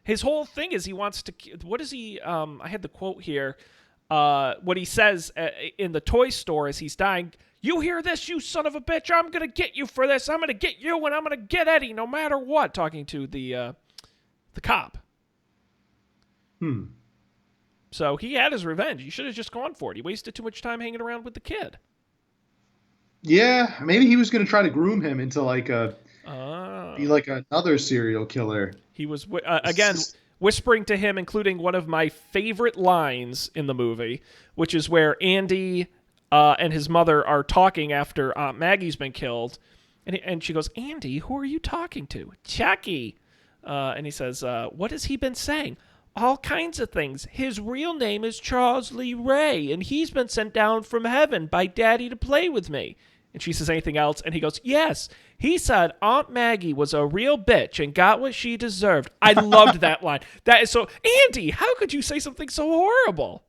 his whole thing is he wants to. What is he? I had the quote here. What he says in the toy store as he's dying. You hear this, you son of a bitch? I'm gonna get you for this. I'm gonna get you, and I'm gonna get Eddie, no matter what. Talking to the cop. So he had his revenge. He should have just gone for it. He wasted too much time hanging around with the kid. Yeah, maybe he was going to try to groom him into like be like another serial killer. He was again whispering to him, including one of my favorite lines in the movie, which is where Andy and his mother are talking after Aunt Maggie's been killed, and she goes, "Andy, who are you talking to?" "Chucky." And he says, "What has he been saying?" "All kinds of things. His real name is Charles Lee Ray, and he's been sent down from heaven by Daddy to play with me." And she says, "Anything else?" And he goes, "Yes. He said Aunt Maggie was a real bitch and got what she deserved." I loved that line. That is so... Andy, how could you say something so horrible?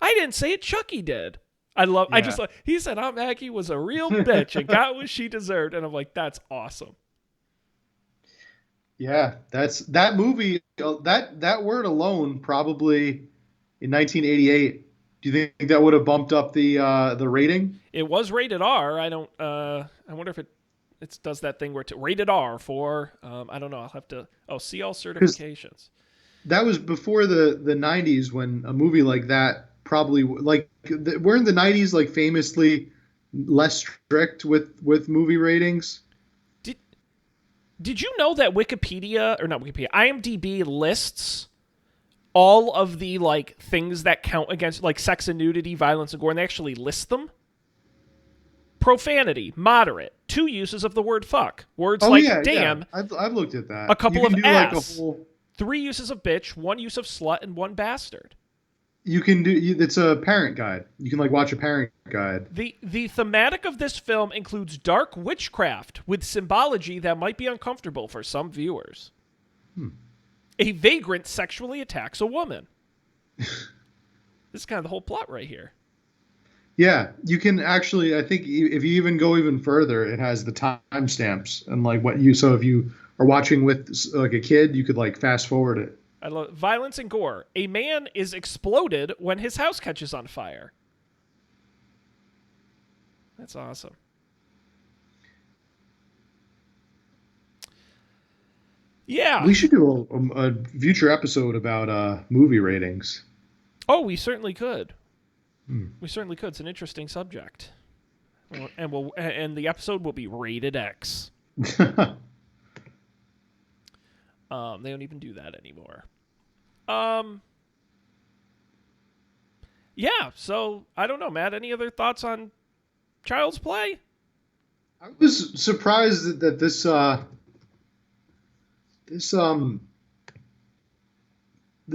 I didn't say it. Chucky did. He said Aunt Maggie was a real bitch and got what she deserved. And I'm like, that's awesome. Yeah, that movie, that word alone probably in 1988. Do you think that would have bumped up the rating? It was rated R. I wonder if it does that thing where it's rated R for I don't know. I'll have to see all certifications. That was before the 90s when a movie like that probably like weren't the 90s like famously less strict with movie ratings? Did you know that IMDb lists all of the like things that count against like sex and nudity, violence and gore, and they actually list them? Profanity, moderate, 2 uses of the word fuck, words damn. Yeah. I've looked at that. A couple of ass, like 3 uses of bitch, 1 use of slut, and 1 bastard. You can do. It's a parent guide. You can like watch a parent guide. The thematic of this film includes dark witchcraft with symbology that might be uncomfortable for some viewers. A vagrant sexually attacks a woman. This is kind of the whole plot right here. Yeah, you can actually. I think if you even go even further, it has the timestamps and like what you. So if you are watching with like a kid, you could like fast forward it. I love violence and gore. A man is exploded when his house catches on fire. That's awesome. Yeah. We should do a future episode about movie ratings. Oh, we certainly could. We certainly could. It's an interesting subject. And the episode will be rated X. They don't even do that anymore. Yeah, so I don't know, Matt. Any other thoughts on Child's Play? I was surprised that this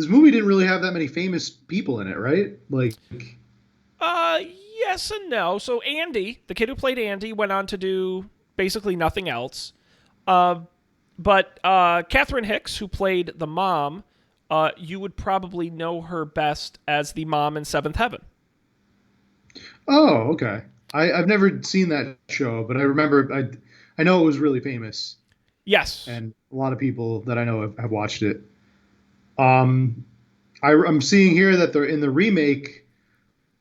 movie didn't really have that many famous people in it, right? Like, yes and no. So Andy, the kid who played Andy, went on to do basically nothing else. But Catherine Hicks, who played the mom, you would probably know her best as the mom in Seventh Heaven. Oh, okay. I've never seen that show, but I remember I know it was really famous, Yes. and a lot of people that I know have watched it. Um, I'm seeing here that they're in the remake.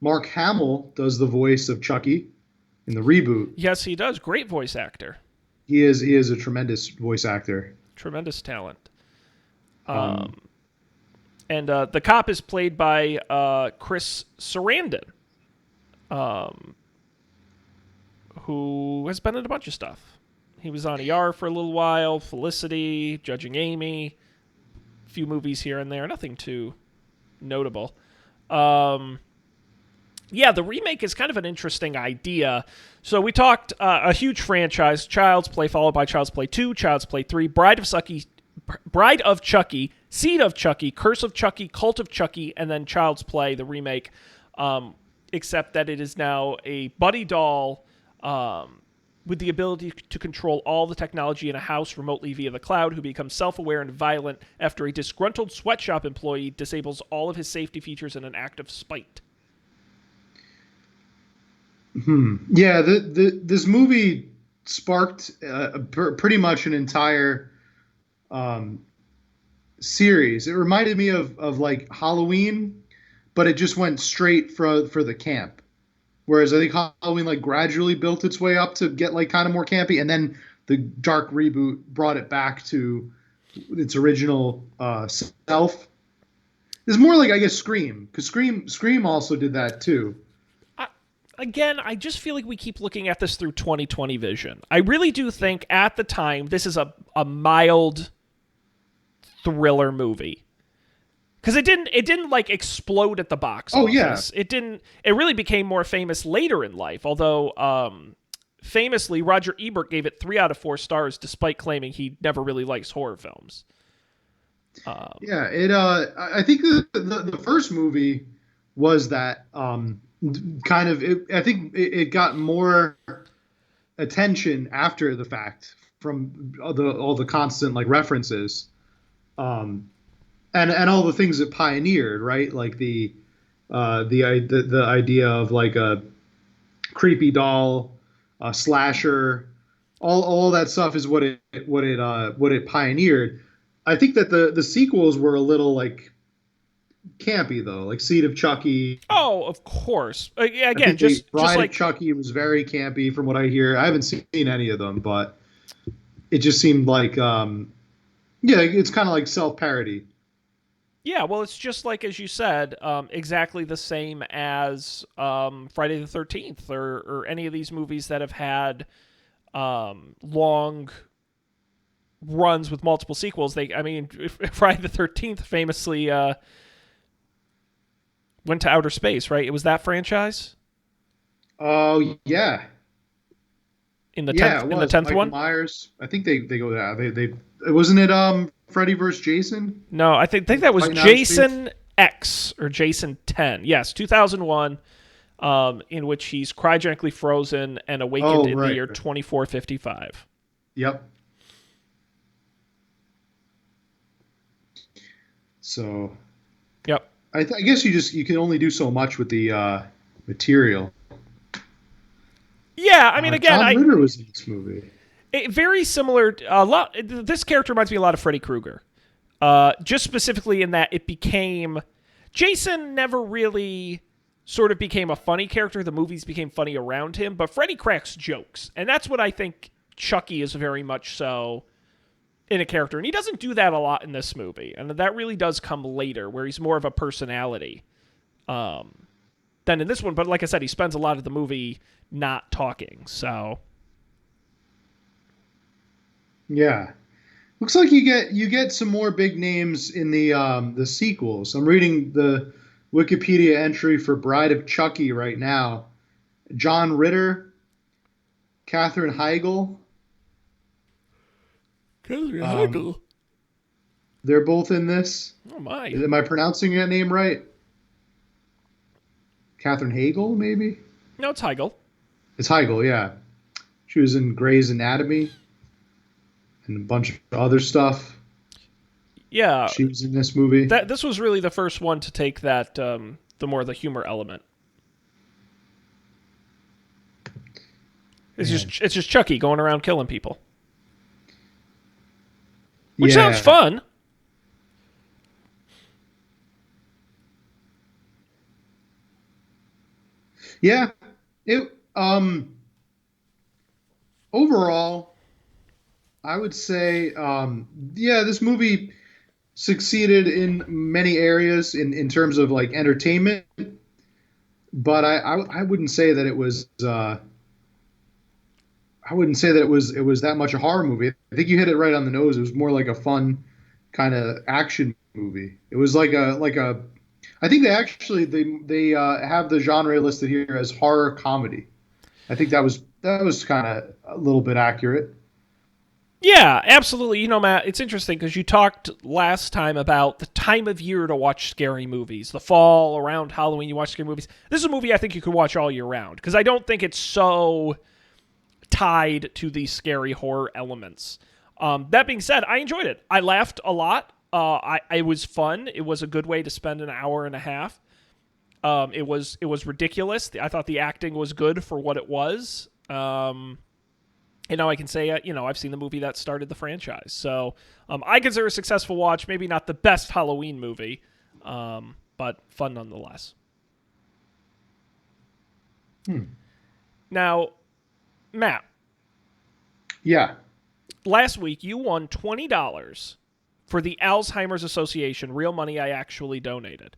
Mark Hamill does the voice of Chucky in the reboot. Yes, he does. Great voice actor. He is a tremendous voice actor. Tremendous talent. Um, And the cop is played by Chris Sarandon, um, who has been in a bunch of stuff. He was on ER for a little while, Felicity, Judging Amy, a few movies here and there, nothing too notable. Yeah, the remake is kind of an interesting idea. So we talked a huge franchise: Child's Play, followed by Child's Play 2, Child's Play 3, Bride of Chucky, Seed of Chucky, Curse of Chucky, Cult of Chucky, and then Child's Play, the remake. Except that it is now a buddy doll with the ability to control all the technology in a house remotely via the cloud, who becomes self-aware and violent after a disgruntled sweatshop employee disables all of his safety features in an act of spite. Yeah, this movie sparked pretty much an entire series. It reminded me of like Halloween, but it just went straight for the camp. Whereas I think Halloween like gradually built its way up to get like kind of more campy, and then the dark reboot brought it back to its original self. It's more like I guess Scream, because Scream also did that too. Again, I just feel like we keep looking at this through 2020 vision. I really do think at the time this is a mild thriller movie. Because it didn't like explode at the box Oh office. yeah, It really became more famous later in life. Although famously, Roger Ebert gave it 3 out of 4 stars, despite claiming he never really likes horror films. yeah. It I think the first movie was that kind of. I think it got more attention after the fact from all the constant like references. And all the things it pioneered, right? Like the idea of like a creepy doll, a slasher, all that stuff is what it pioneered. I think that the sequels were a little like campy though, like Seed of Chucky. Oh, of course. I Again, think the just Bride of like Chucky was very campy from what I hear. I haven't seen any of them, but it just seemed like yeah, it's kind of like self parody. yeah. Well, it's just like as you said, exactly the same as Friday the 13th or any of these movies that have had long runs with multiple sequels. I mean, Friday the 13th famously went to outer space, right? It was that franchise Oh yeah, in the yeah, tenth it in the was 10th Michael one. Myers. I think they go there. They wasn't it Freddy versus Jason No, I think that was fighting outer space. Jason X or Jason 10. Yes, 2001, in which he's cryogenically frozen and awakened Oh in the right, year 2455. yep. So Yep. I guess you can only do so much with the material. Yeah, I mean, again, John Ritter was in this movie. very similar. A lot. This character reminds me a lot of Freddy Krueger. Just specifically in that it became Jason never really sort of became a funny character. The movies became funny around him, but Freddy cracks jokes, and that's what I think Chucky is very much so in a character, and he doesn't do that a lot in this movie, and that really does come later, where he's more of a personality than in this one. But like I said, he spends a lot of the movie not talking, so. Yeah. Looks like you get some more big names in the sequels. I'm reading the Wikipedia entry for Bride of Chucky right now. John Ritter, Katherine Heigl. Catherine Um, Heigl. they're both in this. Oh my. Am I pronouncing that name right? Katherine Hagel, maybe? No, it's Heigl. It's Heigl, yeah. She was in Grey's Anatomy and a bunch of other stuff. Yeah, She was in this movie. that this was really the first one to take that the humor element. Man. It's just Chucky going around killing people, which sounds Yeah. fun. Yeah. It overall, I would say yeah, this movie succeeded in many areas in terms of like entertainment, but I wouldn't say that it was I wouldn't say that it was that much a horror movie. I think you hit it right on the nose. It was more like a fun kind of action movie. It was like a I think they have the genre listed here as horror comedy. I think that was kind of a little bit accurate. Yeah, absolutely. You know, Matt, it's interesting because you talked last time about the time of year to watch scary movies. The fall, around Halloween, you watch scary movies. This is a movie I think you could watch all year round because I don't think it's so tied to these scary horror elements. That being said, I enjoyed it. I laughed a lot. It was fun. It was a good way to spend an hour and a half. It was ridiculous. I thought the acting was good for what it was. And now I can say, I've seen the movie that started the franchise. So I consider it a successful watch. Maybe not the best Halloween movie, but fun nonetheless. Now, Matt, Yeah. last week you won $20 for the Alzheimer's Association, real money I actually donated.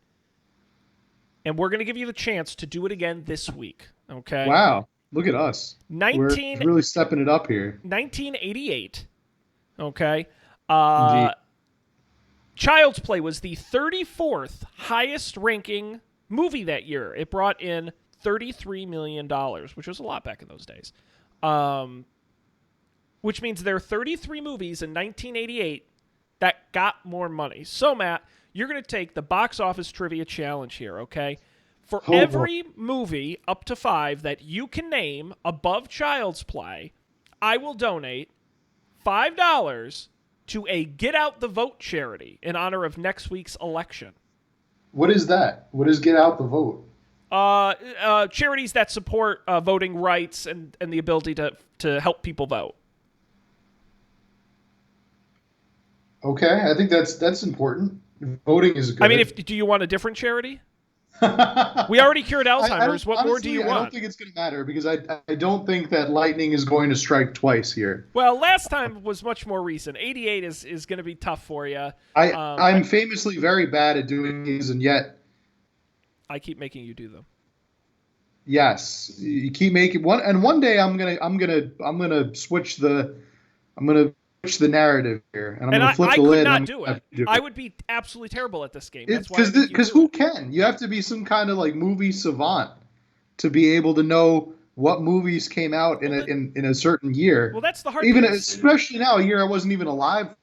And we're going to give you the chance to do it again this week, okay? Wow. Look at us. We're 19, really stepping it up here. 1988, okay? Indeed. Child's Play was the 34th highest ranking movie that year. It brought in $33 million, which was a lot back in those days. Which means there are 33 movies in 1988 that got more money. So, Matt, you're going to take the box office trivia challenge here, okay? For Oh, boy. every movie up to 5 that you can name above Child's Play, I will donate $5 to a Get Out the Vote charity in honor of next week's election. What is that? What is Get Out the Vote? Charities that support voting rights and the ability to help people vote. Okay, I think that's important. Voting is good. I mean, do you want a different charity? We already cured Alzheimer's. What more do you want? I don't think it's going to matter because I don't think that lightning is going to strike twice here. Well, last time was much more recent. 88 is going to be tough for you. I'm famously very bad at doing these, and yet I keep making you do them. Yes, you keep making one, and one day I'm gonna switch the narrative here, and I'm gonna flip the lid. I could not do it. I would be absolutely terrible at this game. That's why because who can? You have to be some kind of like movie savant to be able to know what movies came out in a certain year. Well, that's the hard even thing. Especially now, a year I wasn't even alive.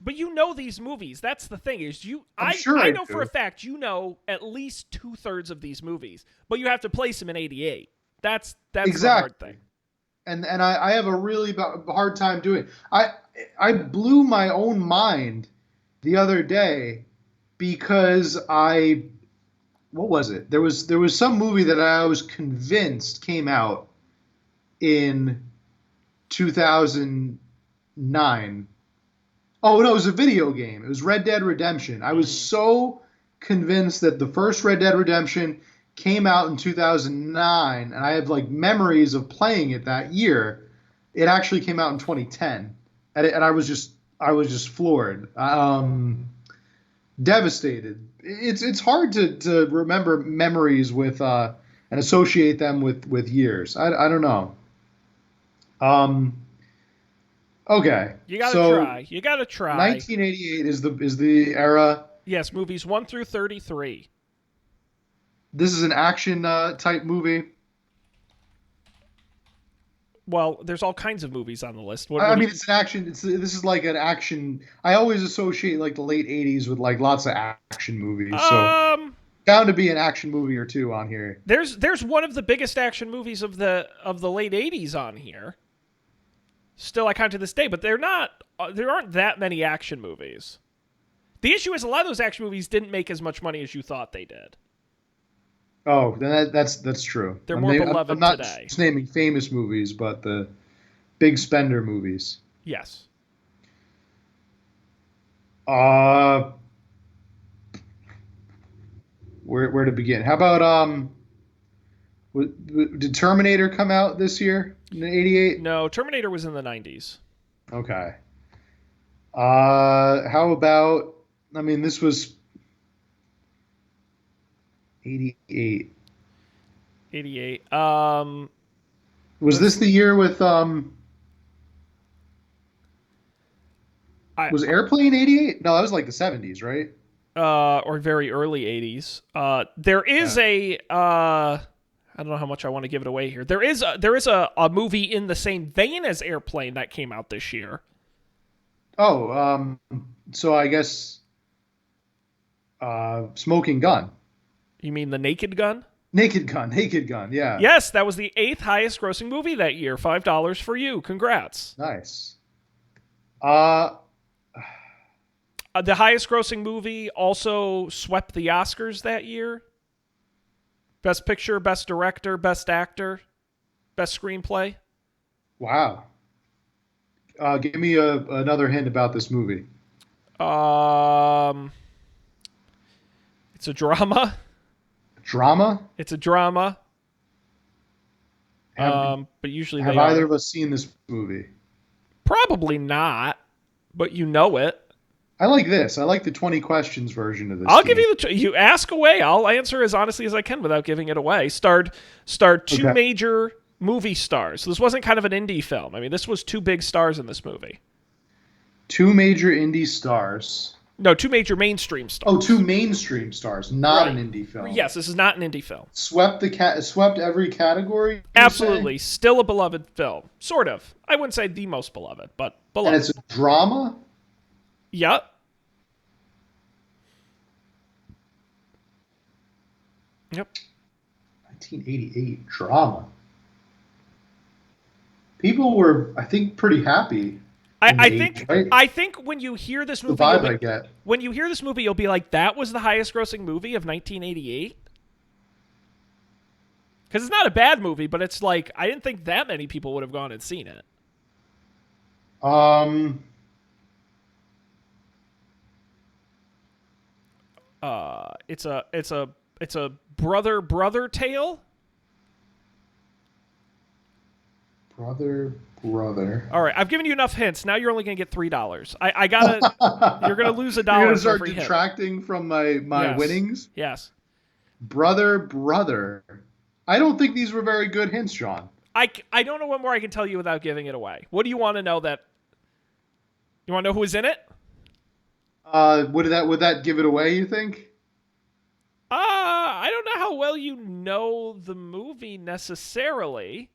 But you know these movies. That's the thing is I know for a fact you know at least 2/3 of these movies, but you have to place them in 88. That's exactly the hard thing. And I have a really hard time doing it. I blew my own mind the other day because what was it? There was some movie that I was convinced came out in 2009. Oh, no, it was a video game. It was Red Dead Redemption. I was so convinced that the first Red Dead Redemption came out in 2009, and I have like memories of playing it that year. It actually came out in 2010, and I was just floored, devastated. It's hard to remember memories with and associate them with years. I don't know. Okay. You gotta try. 1988 is the era. Yes, movies 1 through 33. This is an action type movie. Well, there's all kinds of movies on the list. It's an action. This is like an action. I always associate like the late 80s with like lots of action movies. So bound to be an action movie or two on here. There's one of the biggest action movies of the late 80s on here. Still, I count to this day, but there aren't that many action movies. The issue is a lot of those action movies didn't make as much money as you thought they did. Oh, then that's true. They're more beloved I'm not today. just naming famous movies, but the big spender movies. Yes. Where to begin? How about did Terminator come out this year in '88? No, Terminator was in the 90s. Okay. How about? I mean, this was '88. 88. Was this the year with Was Airplane '88? No, that was like the '70s, right? Or very early 80s. There is I don't know how much I want to give it away here. There is a movie in the same vein as Airplane that came out this year. Oh, so I guess Smoking Gun. You mean The Naked Gun? Naked Gun, yeah. Yes, that was the 8th highest grossing movie that year. $5 for you. Congrats. Nice. The highest grossing movie also swept the Oscars that year. Best Picture, Best Director, Best Actor, Best Screenplay. Wow. Give me another hint about this movie. It's a drama. Drama? It's a drama. But usually have they either are. of us seen this movie? Probably not, but you know it. I like this. I like the 20 questions version of this. I'll give you you ask away. I'll answer as honestly as I can without giving it away. Starred two major movie stars. So this wasn't kind of an indie film. I mean, this was two big stars in this movie. Two major indie stars. No, two major mainstream stars. Oh, two mainstream stars, not an indie film. Yes, this is not an indie film. Swept every category. Absolutely, still a beloved film. Sort of. I wouldn't say the most beloved, but beloved. And it's a drama? Yep. Yep. 1988 drama. People were, I think, pretty happy. I think when you hear this movie, the vibe I get. When you hear this movie, you'll be like, "That was the highest-grossing movie of 1988." Because it's not a bad movie, but it's like I didn't think that many people would have gone and seen it. It's a brother tale. Brother. All right, I've given you enough hints. Now you're only going to get $3. I gotta. You're going to lose $1. You're going to start every detracting hint. from my Yes. winnings. Yes. Brother. I don't think these were very good hints, John. I don't know what more I can tell you without giving it away. What do you want to know? You want to know who was in it? Would that give it away, you think? I don't know how well you know the movie necessarily.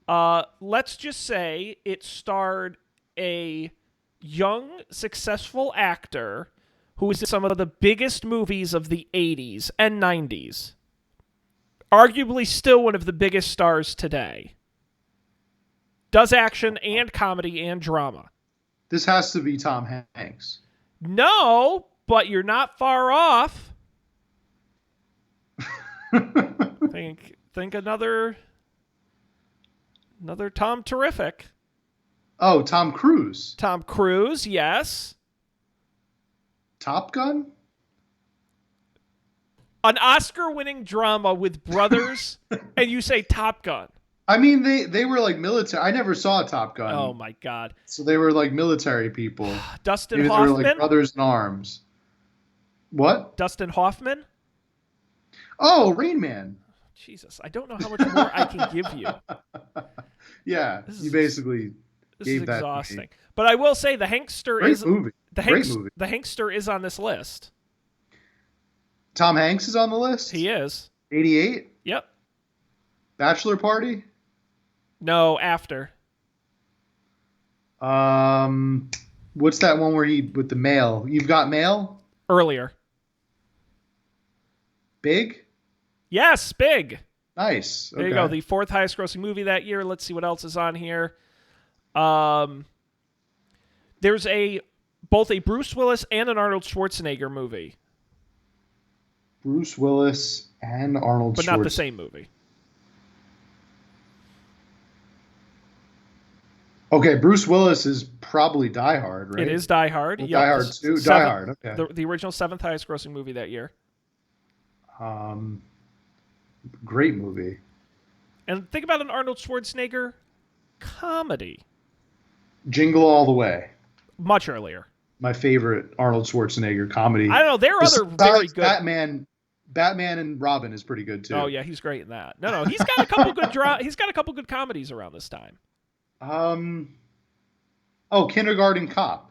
Let's just say it starred a young, successful actor who was in some of the biggest movies of the 80s and 90s. Arguably still one of the biggest stars today. Does action and comedy and drama. This has to be Tom Hanks. No, but you're not far off. think another Tom Terrific. Oh, Tom Cruise. Tom Cruise, yes. Top Gun? An Oscar-winning drama with brothers, and you say Top Gun. I mean, they were like military. I never saw Top Gun. Oh, my God. So they were like military people. Dustin Maybe Hoffman? they were like brothers in arms. What? Dustin Hoffman? Oh, Rain Man. Jesus, I don't know how much more I can give you. Yeah, you basically gave that exhausting. to me. But I will say the Hankster Great movie. The Hankster is on this list. Tom Hanks is on the list? He is. 88? Yep. Bachelor Party? No, after. What's that one where he with the mail? You've Got Mail? Earlier. Big? Yes, Big. Nice. There you go. The 4th highest grossing movie that year. Let's see what else is on here. There's a both a Bruce Willis and an Arnold Schwarzenegger movie, Bruce Willis and Arnold but not the Schwarzenegger. same movie. Okay, Bruce Willis is probably Die Hard, right? It is Die Hard. Well, Yep. Die Hard 2. Die Hard, okay. The original seventh highest grossing movie that year. Um, great movie. And think about an Arnold Schwarzenegger comedy. Jingle All the Way. Much earlier. My favorite Arnold Schwarzenegger comedy. I don't know. There are other very good. Batman and Robin is pretty good too. Oh yeah, he's great in that. No, he's got a couple good he's got a couple good comedies around this time. Kindergarten Cop.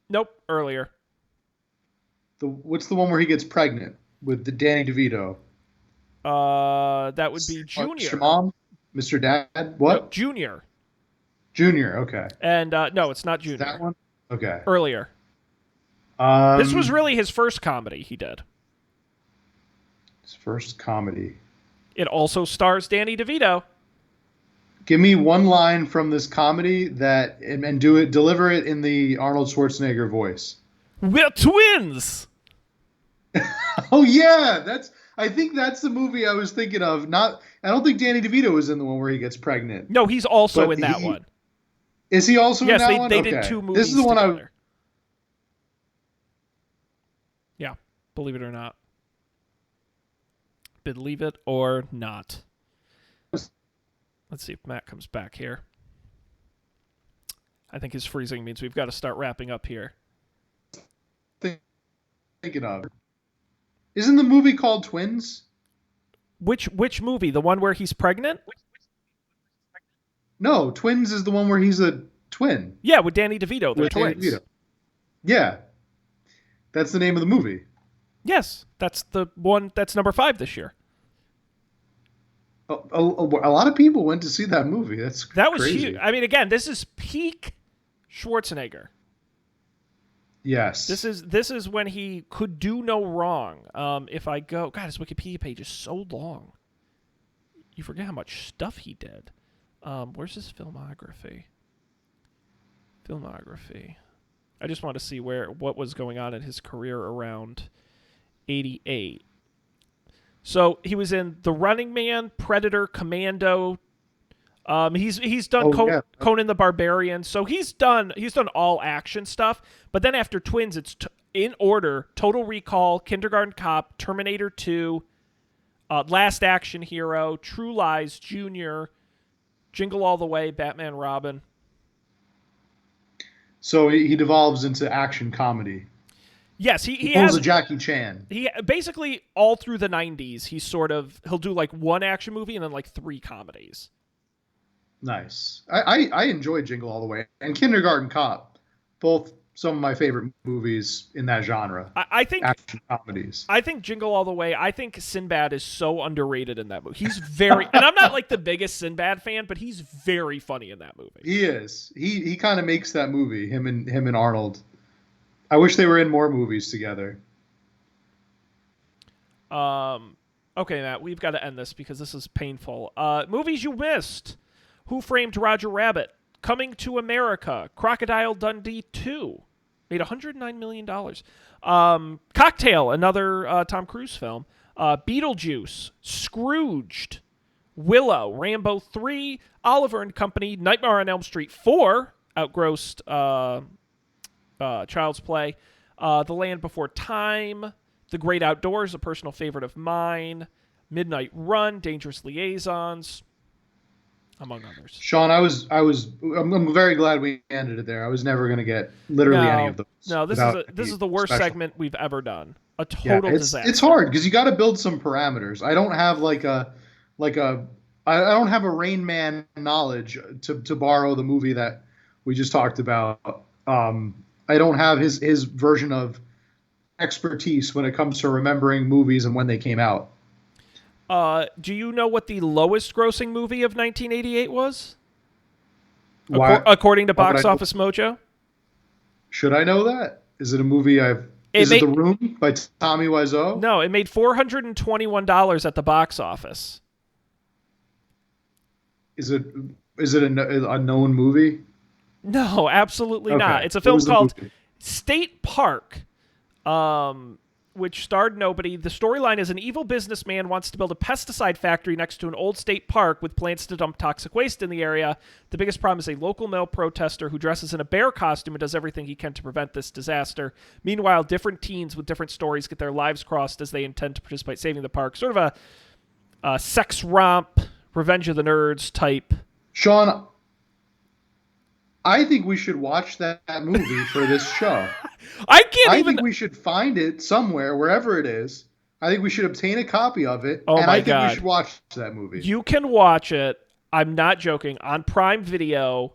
Nope, earlier. What's the one where he gets pregnant with the Danny DeVito? That would be Junior. Mr. Mom, Mr. Dad. What? Nope, Junior. Junior. Okay. And no, it's not Junior. That one. Okay. Earlier. This was really his first comedy he did. His first comedy. It also stars Danny DeVito. Give me one line from this comedy and deliver it in the Arnold Schwarzenegger voice. We're twins. Oh yeah, I think that's the movie I was thinking of. I don't think Danny DeVito was in the one where he gets pregnant. No, he's also in that one. Is he also in that one? Yes, they did two movies. This is the one together. Yeah, believe it or not. Believe it or not. Let's see if Matt comes back here. I think his freezing means we've got to start wrapping up here. Thinking of. Isn't the movie called Twins? Which movie? The one where he's pregnant? No, Twins is the one where he's a twin. Yeah, with Danny DeVito. They're twins. Yeah. That's the name of the movie. Yes, that's the one that's number 5 this year. A lot of people went to see that movie. That was crazy. huge. I mean, again, this is peak Schwarzenegger. Yes. This is when he could do no wrong. If I go, God, his Wikipedia page is so long. You forget how much stuff he did. Where's his filmography? I just want to see what was going on in his career around 88. So he was in The Running Man, Predator, Commando. He's done Conan the Barbarian. So he's done all action stuff. But then after Twins, it's in order: Total Recall, Kindergarten Cop, Terminator 2, Last Action Hero, True Lies, Junior, Jingle All the Way, Batman Robin. So he devolves into action comedy. Yes, he has a Jackie Chan. He basically all through the 90s, he'll do like one action movie and then like 3 comedies. Nice. I enjoyed Jingle All the Way and Kindergarten Cop, both some of my favorite movies in that genre. I think action comedies. I think Jingle All the Way. I think Sinbad is so underrated in that movie. He's very, and I'm not like the biggest Sinbad fan, but he's very funny in that movie. He is. He kind of makes that movie. Him and Arnold. I wish they were in more movies together. Okay, Matt, we've got to end this because this is painful. Movies you missed: Who Framed Roger Rabbit, Coming to America, Crocodile Dundee 2, made $109 million. Cocktail, another Tom Cruise film. Beetlejuice, Scrooged, Willow, Rambo 3, Oliver and Company, Nightmare on Elm Street 4, outgrossed Child's Play, The Land Before Time, The Great Outdoors, a personal favorite of mine, Midnight Run, Dangerous Liaisons, among others. Sean, I'm very glad we ended it there. I was never going to get literally any of those. No, this is the worst segment we've ever done. A total disaster. It's hard because you got to build some parameters. I don't have I don't have a Rain Man knowledge to borrow the movie that we just talked about. I don't have his version of expertise when it comes to remembering movies and when they came out. Do you know what the lowest grossing movie of 1988 was? According to Box Office Mojo? Should I know that? Is it a movie Is it The Room by Tommy Wiseau? No, it made $421 at the box office. Is it a known movie? No, absolutely not. It's a film called State Park, which starred nobody. The storyline is an evil businessman wants to build a pesticide factory next to an old state park with plans to dump toxic waste in the area. The biggest problem is a local male protester who dresses in a bear costume and does everything he can to prevent this disaster. Meanwhile, different teens with different stories get their lives crossed as they intend to participate saving the park. Sort of a sex romp, Revenge of the Nerds type. Sean, I think we should watch that movie for this show. I think we should find it somewhere, wherever it is. I think we should obtain a copy of it. Oh, and my I think God. we should watch that movie. You can watch it. I'm not joking. On Prime Video,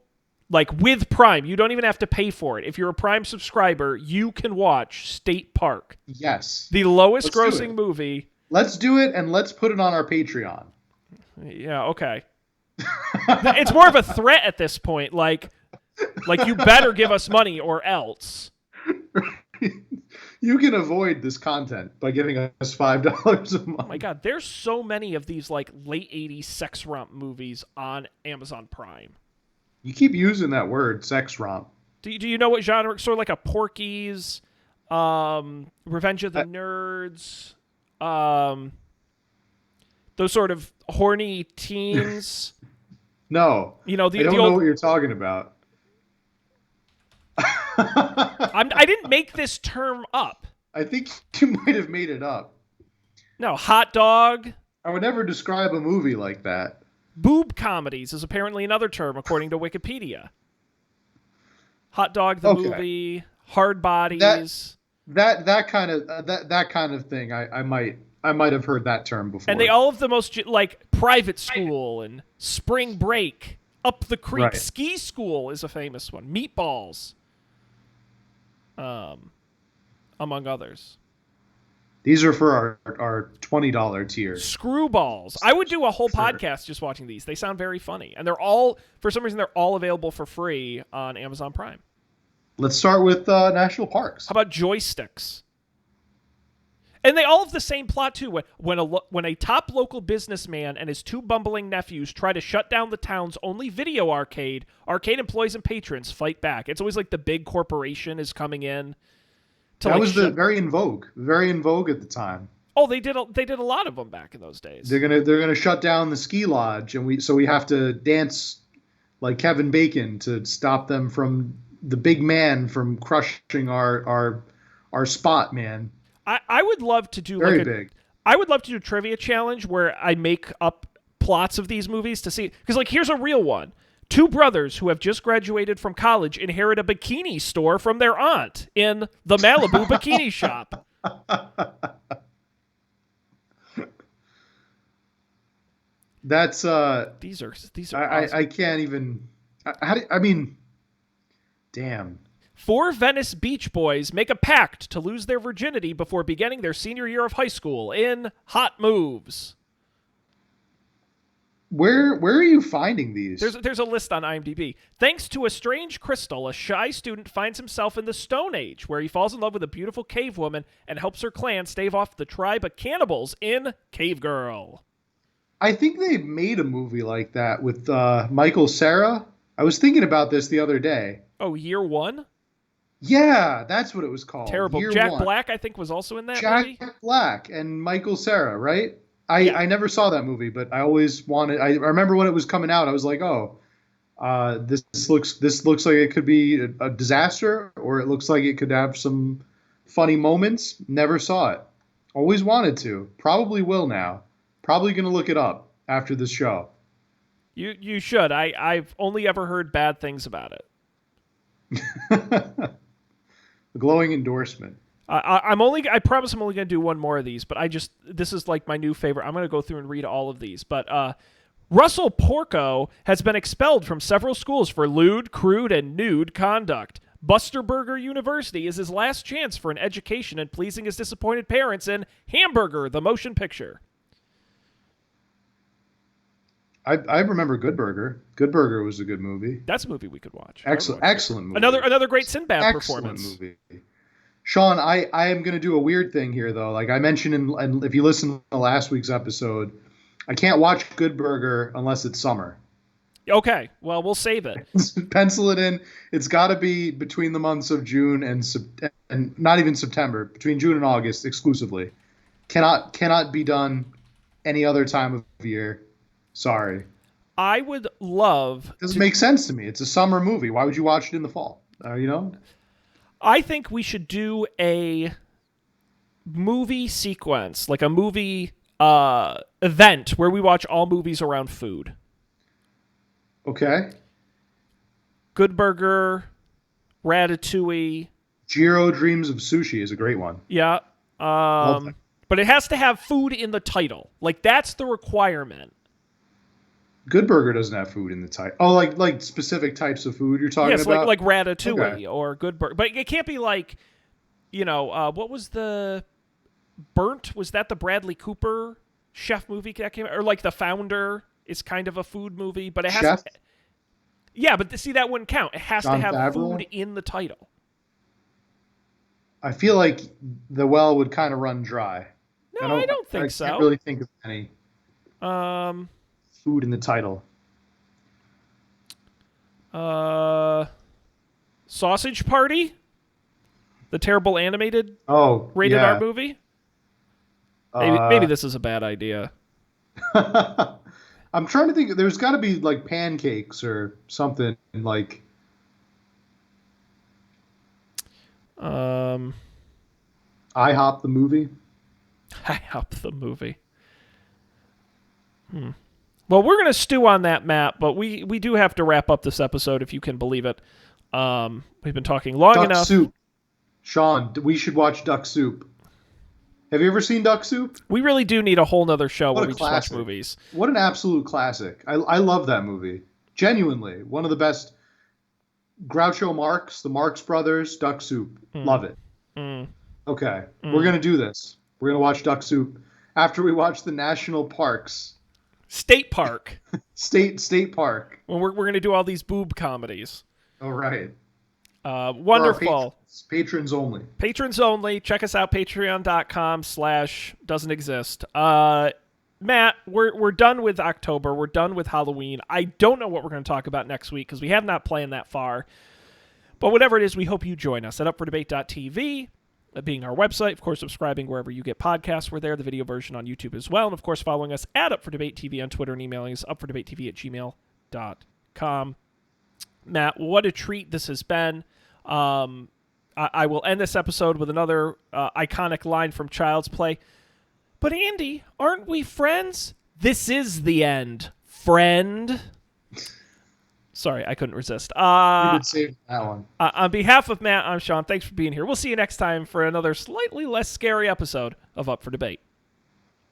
like with Prime. You don't even have to pay for it. If you're a Prime subscriber, you can watch State Park. Yes. The lowest grossing movie. Let's do it, and let's put it on our Patreon. Yeah, okay. It's more of a threat at this point. Like you better give us money or else. You can avoid this content by giving us $5 a month. Oh my God, there's so many of these like late 80s sex romp movies on Amazon Prime. You keep using that word, sex romp. Do you know what genre? Sort of like a Porky's, Revenge of the Nerds, those sort of horny teens. No, I don't know what you're talking about. I didn't make this term up. I think you might have made it up. No, hot dog. I would never describe a movie like that. Boob comedies is apparently another term, according to Wikipedia. Hot dog the movie, hard bodies. That kind of thing. I might have heard that term before. And they all have the most like Private School and Spring Break. Up the Creek Ski School is a famous one. Meatballs. Among others. These are for our $20 tier. Screwballs. I would do a whole podcast just watching these. They sound very funny. And they're all, for some reason, they're all available for free on Amazon Prime. Let's start with national parks. How about Joysticks? And they all have the same plot, too. When a top local businessman and his two bumbling nephews try to shut down the town's only video arcade employees and patrons fight back. It's always like the big corporation is coming in. That was very in vogue at the time. Oh, they did a lot of them back in those days. They're gonna shut down the ski lodge, and we have to dance like Kevin Bacon to stop them from the big man from crushing our spot, man. I would love to do big. I would love to do a trivia challenge where I make up plots of these movies to see, because like here's a real one. Two brothers who have just graduated from college inherit a bikini store from their aunt in the Malibu Bikini Shop. That's these are I awesome. can't even. Damn. Four Venice Beach Boys make a pact to lose their virginity before beginning their senior year of high school in Hot Moves. Where are you finding these? There's a list on IMDb. Thanks to a strange crystal, a shy student finds himself in the Stone Age, where he falls in love with a beautiful cave woman and helps her clan stave off the tribe of cannibals in Cave Girl. I think they made a movie like that with Michael Cera. I was thinking about this the other day. Oh, Year One? Yeah, that's what it was called. Terrible. Year Jack One. Black, I think, was also in that movie. Jack Black and Michael Cera, right? I never saw that movie, but I always wanted. I remember when it was coming out. I was like, oh, this looks like it could be a disaster, or it looks like it could have some funny moments. Never saw it. Always wanted to. Probably will now. Probably gonna look it up after this show. You should. I've only ever heard bad things about it. A glowing endorsement. I promise I'm only going to do one more of these, but this is like my new favorite. I'm going to go through and read all of these. But Russell Porco has been expelled from several schools for lewd, crude, and nude conduct. Buster Burger University is his last chance for an education and pleasing his disappointed parents in Hamburger, the motion picture. I remember Good Burger. Good Burger was a good movie. That's a movie we could watch. Excellent movie. Another great Sinbad performance. Movie. Sean, I am going to do a weird thing here, though. Like I mentioned, and if you listen to last week's episode, I can't watch Good Burger unless it's summer. Okay, well, we'll save it. Pencil it in. It's got to be between the months of June and not even September, between June and August exclusively. Cannot be done any other time of year. Sorry. I would love Doesn't to. make sense to me. It's a summer movie. Why would you watch it in the fall? You know? I think we should do a movie sequence, like a movie event where we watch all movies around food. Okay. Good Burger, Ratatouille. Jiro Dreams of Sushi is a great one. Yeah. Love that. But it has to have food in the title. Like, that's the requirement. Good Burger doesn't have food in the title. Oh, like specific types of food you're talking Yes, about? like Ratatouille Okay. or Good Burger. But it can't be like, what was the Burnt? Was that the Bradley Cooper chef movie that came out? Or like The Founder is kind of a food movie, but it has Chef? to. Yeah, but see, that wouldn't count. It has Jon to have Favreau? food in the title. I feel like the well would kind of run dry. No, I don't think so. I can't really think of any Um, food in the title. Sausage Party, the terrible animated Oh, rated yeah. R movie. Maybe this is a bad idea. I'm trying to think. There's got to be like pancakes or something like. Um, IHOP the movie. IHOP the movie. Well, we're gonna stew on that, Matt, but we do have to wrap up this episode, if you can believe it. We've been talking long Duck enough. Soup. Sean, we should watch Duck Soup. Have you ever seen Duck Soup? We really do need a whole nother show What where a we just watch classic. movies. What an absolute classic. I love that movie. Genuinely. One of the best. Groucho Marx, the Marx Brothers, Duck Soup. Love it. Okay. We're going to do this. We're going to watch Duck Soup after we watch the national parks. State Park. State Park. When we're gonna do all these boob comedies. All right. Wonderful. Patrons only. Patrons only. Check us out, patreon.com/doesn't exist. Matt, we're done with October. We're done with Halloween. I don't know what we're going to talk about next week because we have not planned that far. But whatever it is, we hope you join us at upfordebate.tv, being our website. Of course, subscribing wherever you get podcasts. We're there, the video version on YouTube as well. And of course, following us at upfordebatetv on Twitter and emailing us upfordebatetv@gmail.com. Matt, what a treat this has been. I will end this episode with another iconic line from Child's Play. But Andy, aren't we friends? This is the end, friend. Sorry, I couldn't resist. You could save that one. On behalf of Matt, I'm Sean. Thanks for being here. We'll see you next time for another slightly less scary episode of Up for Debate.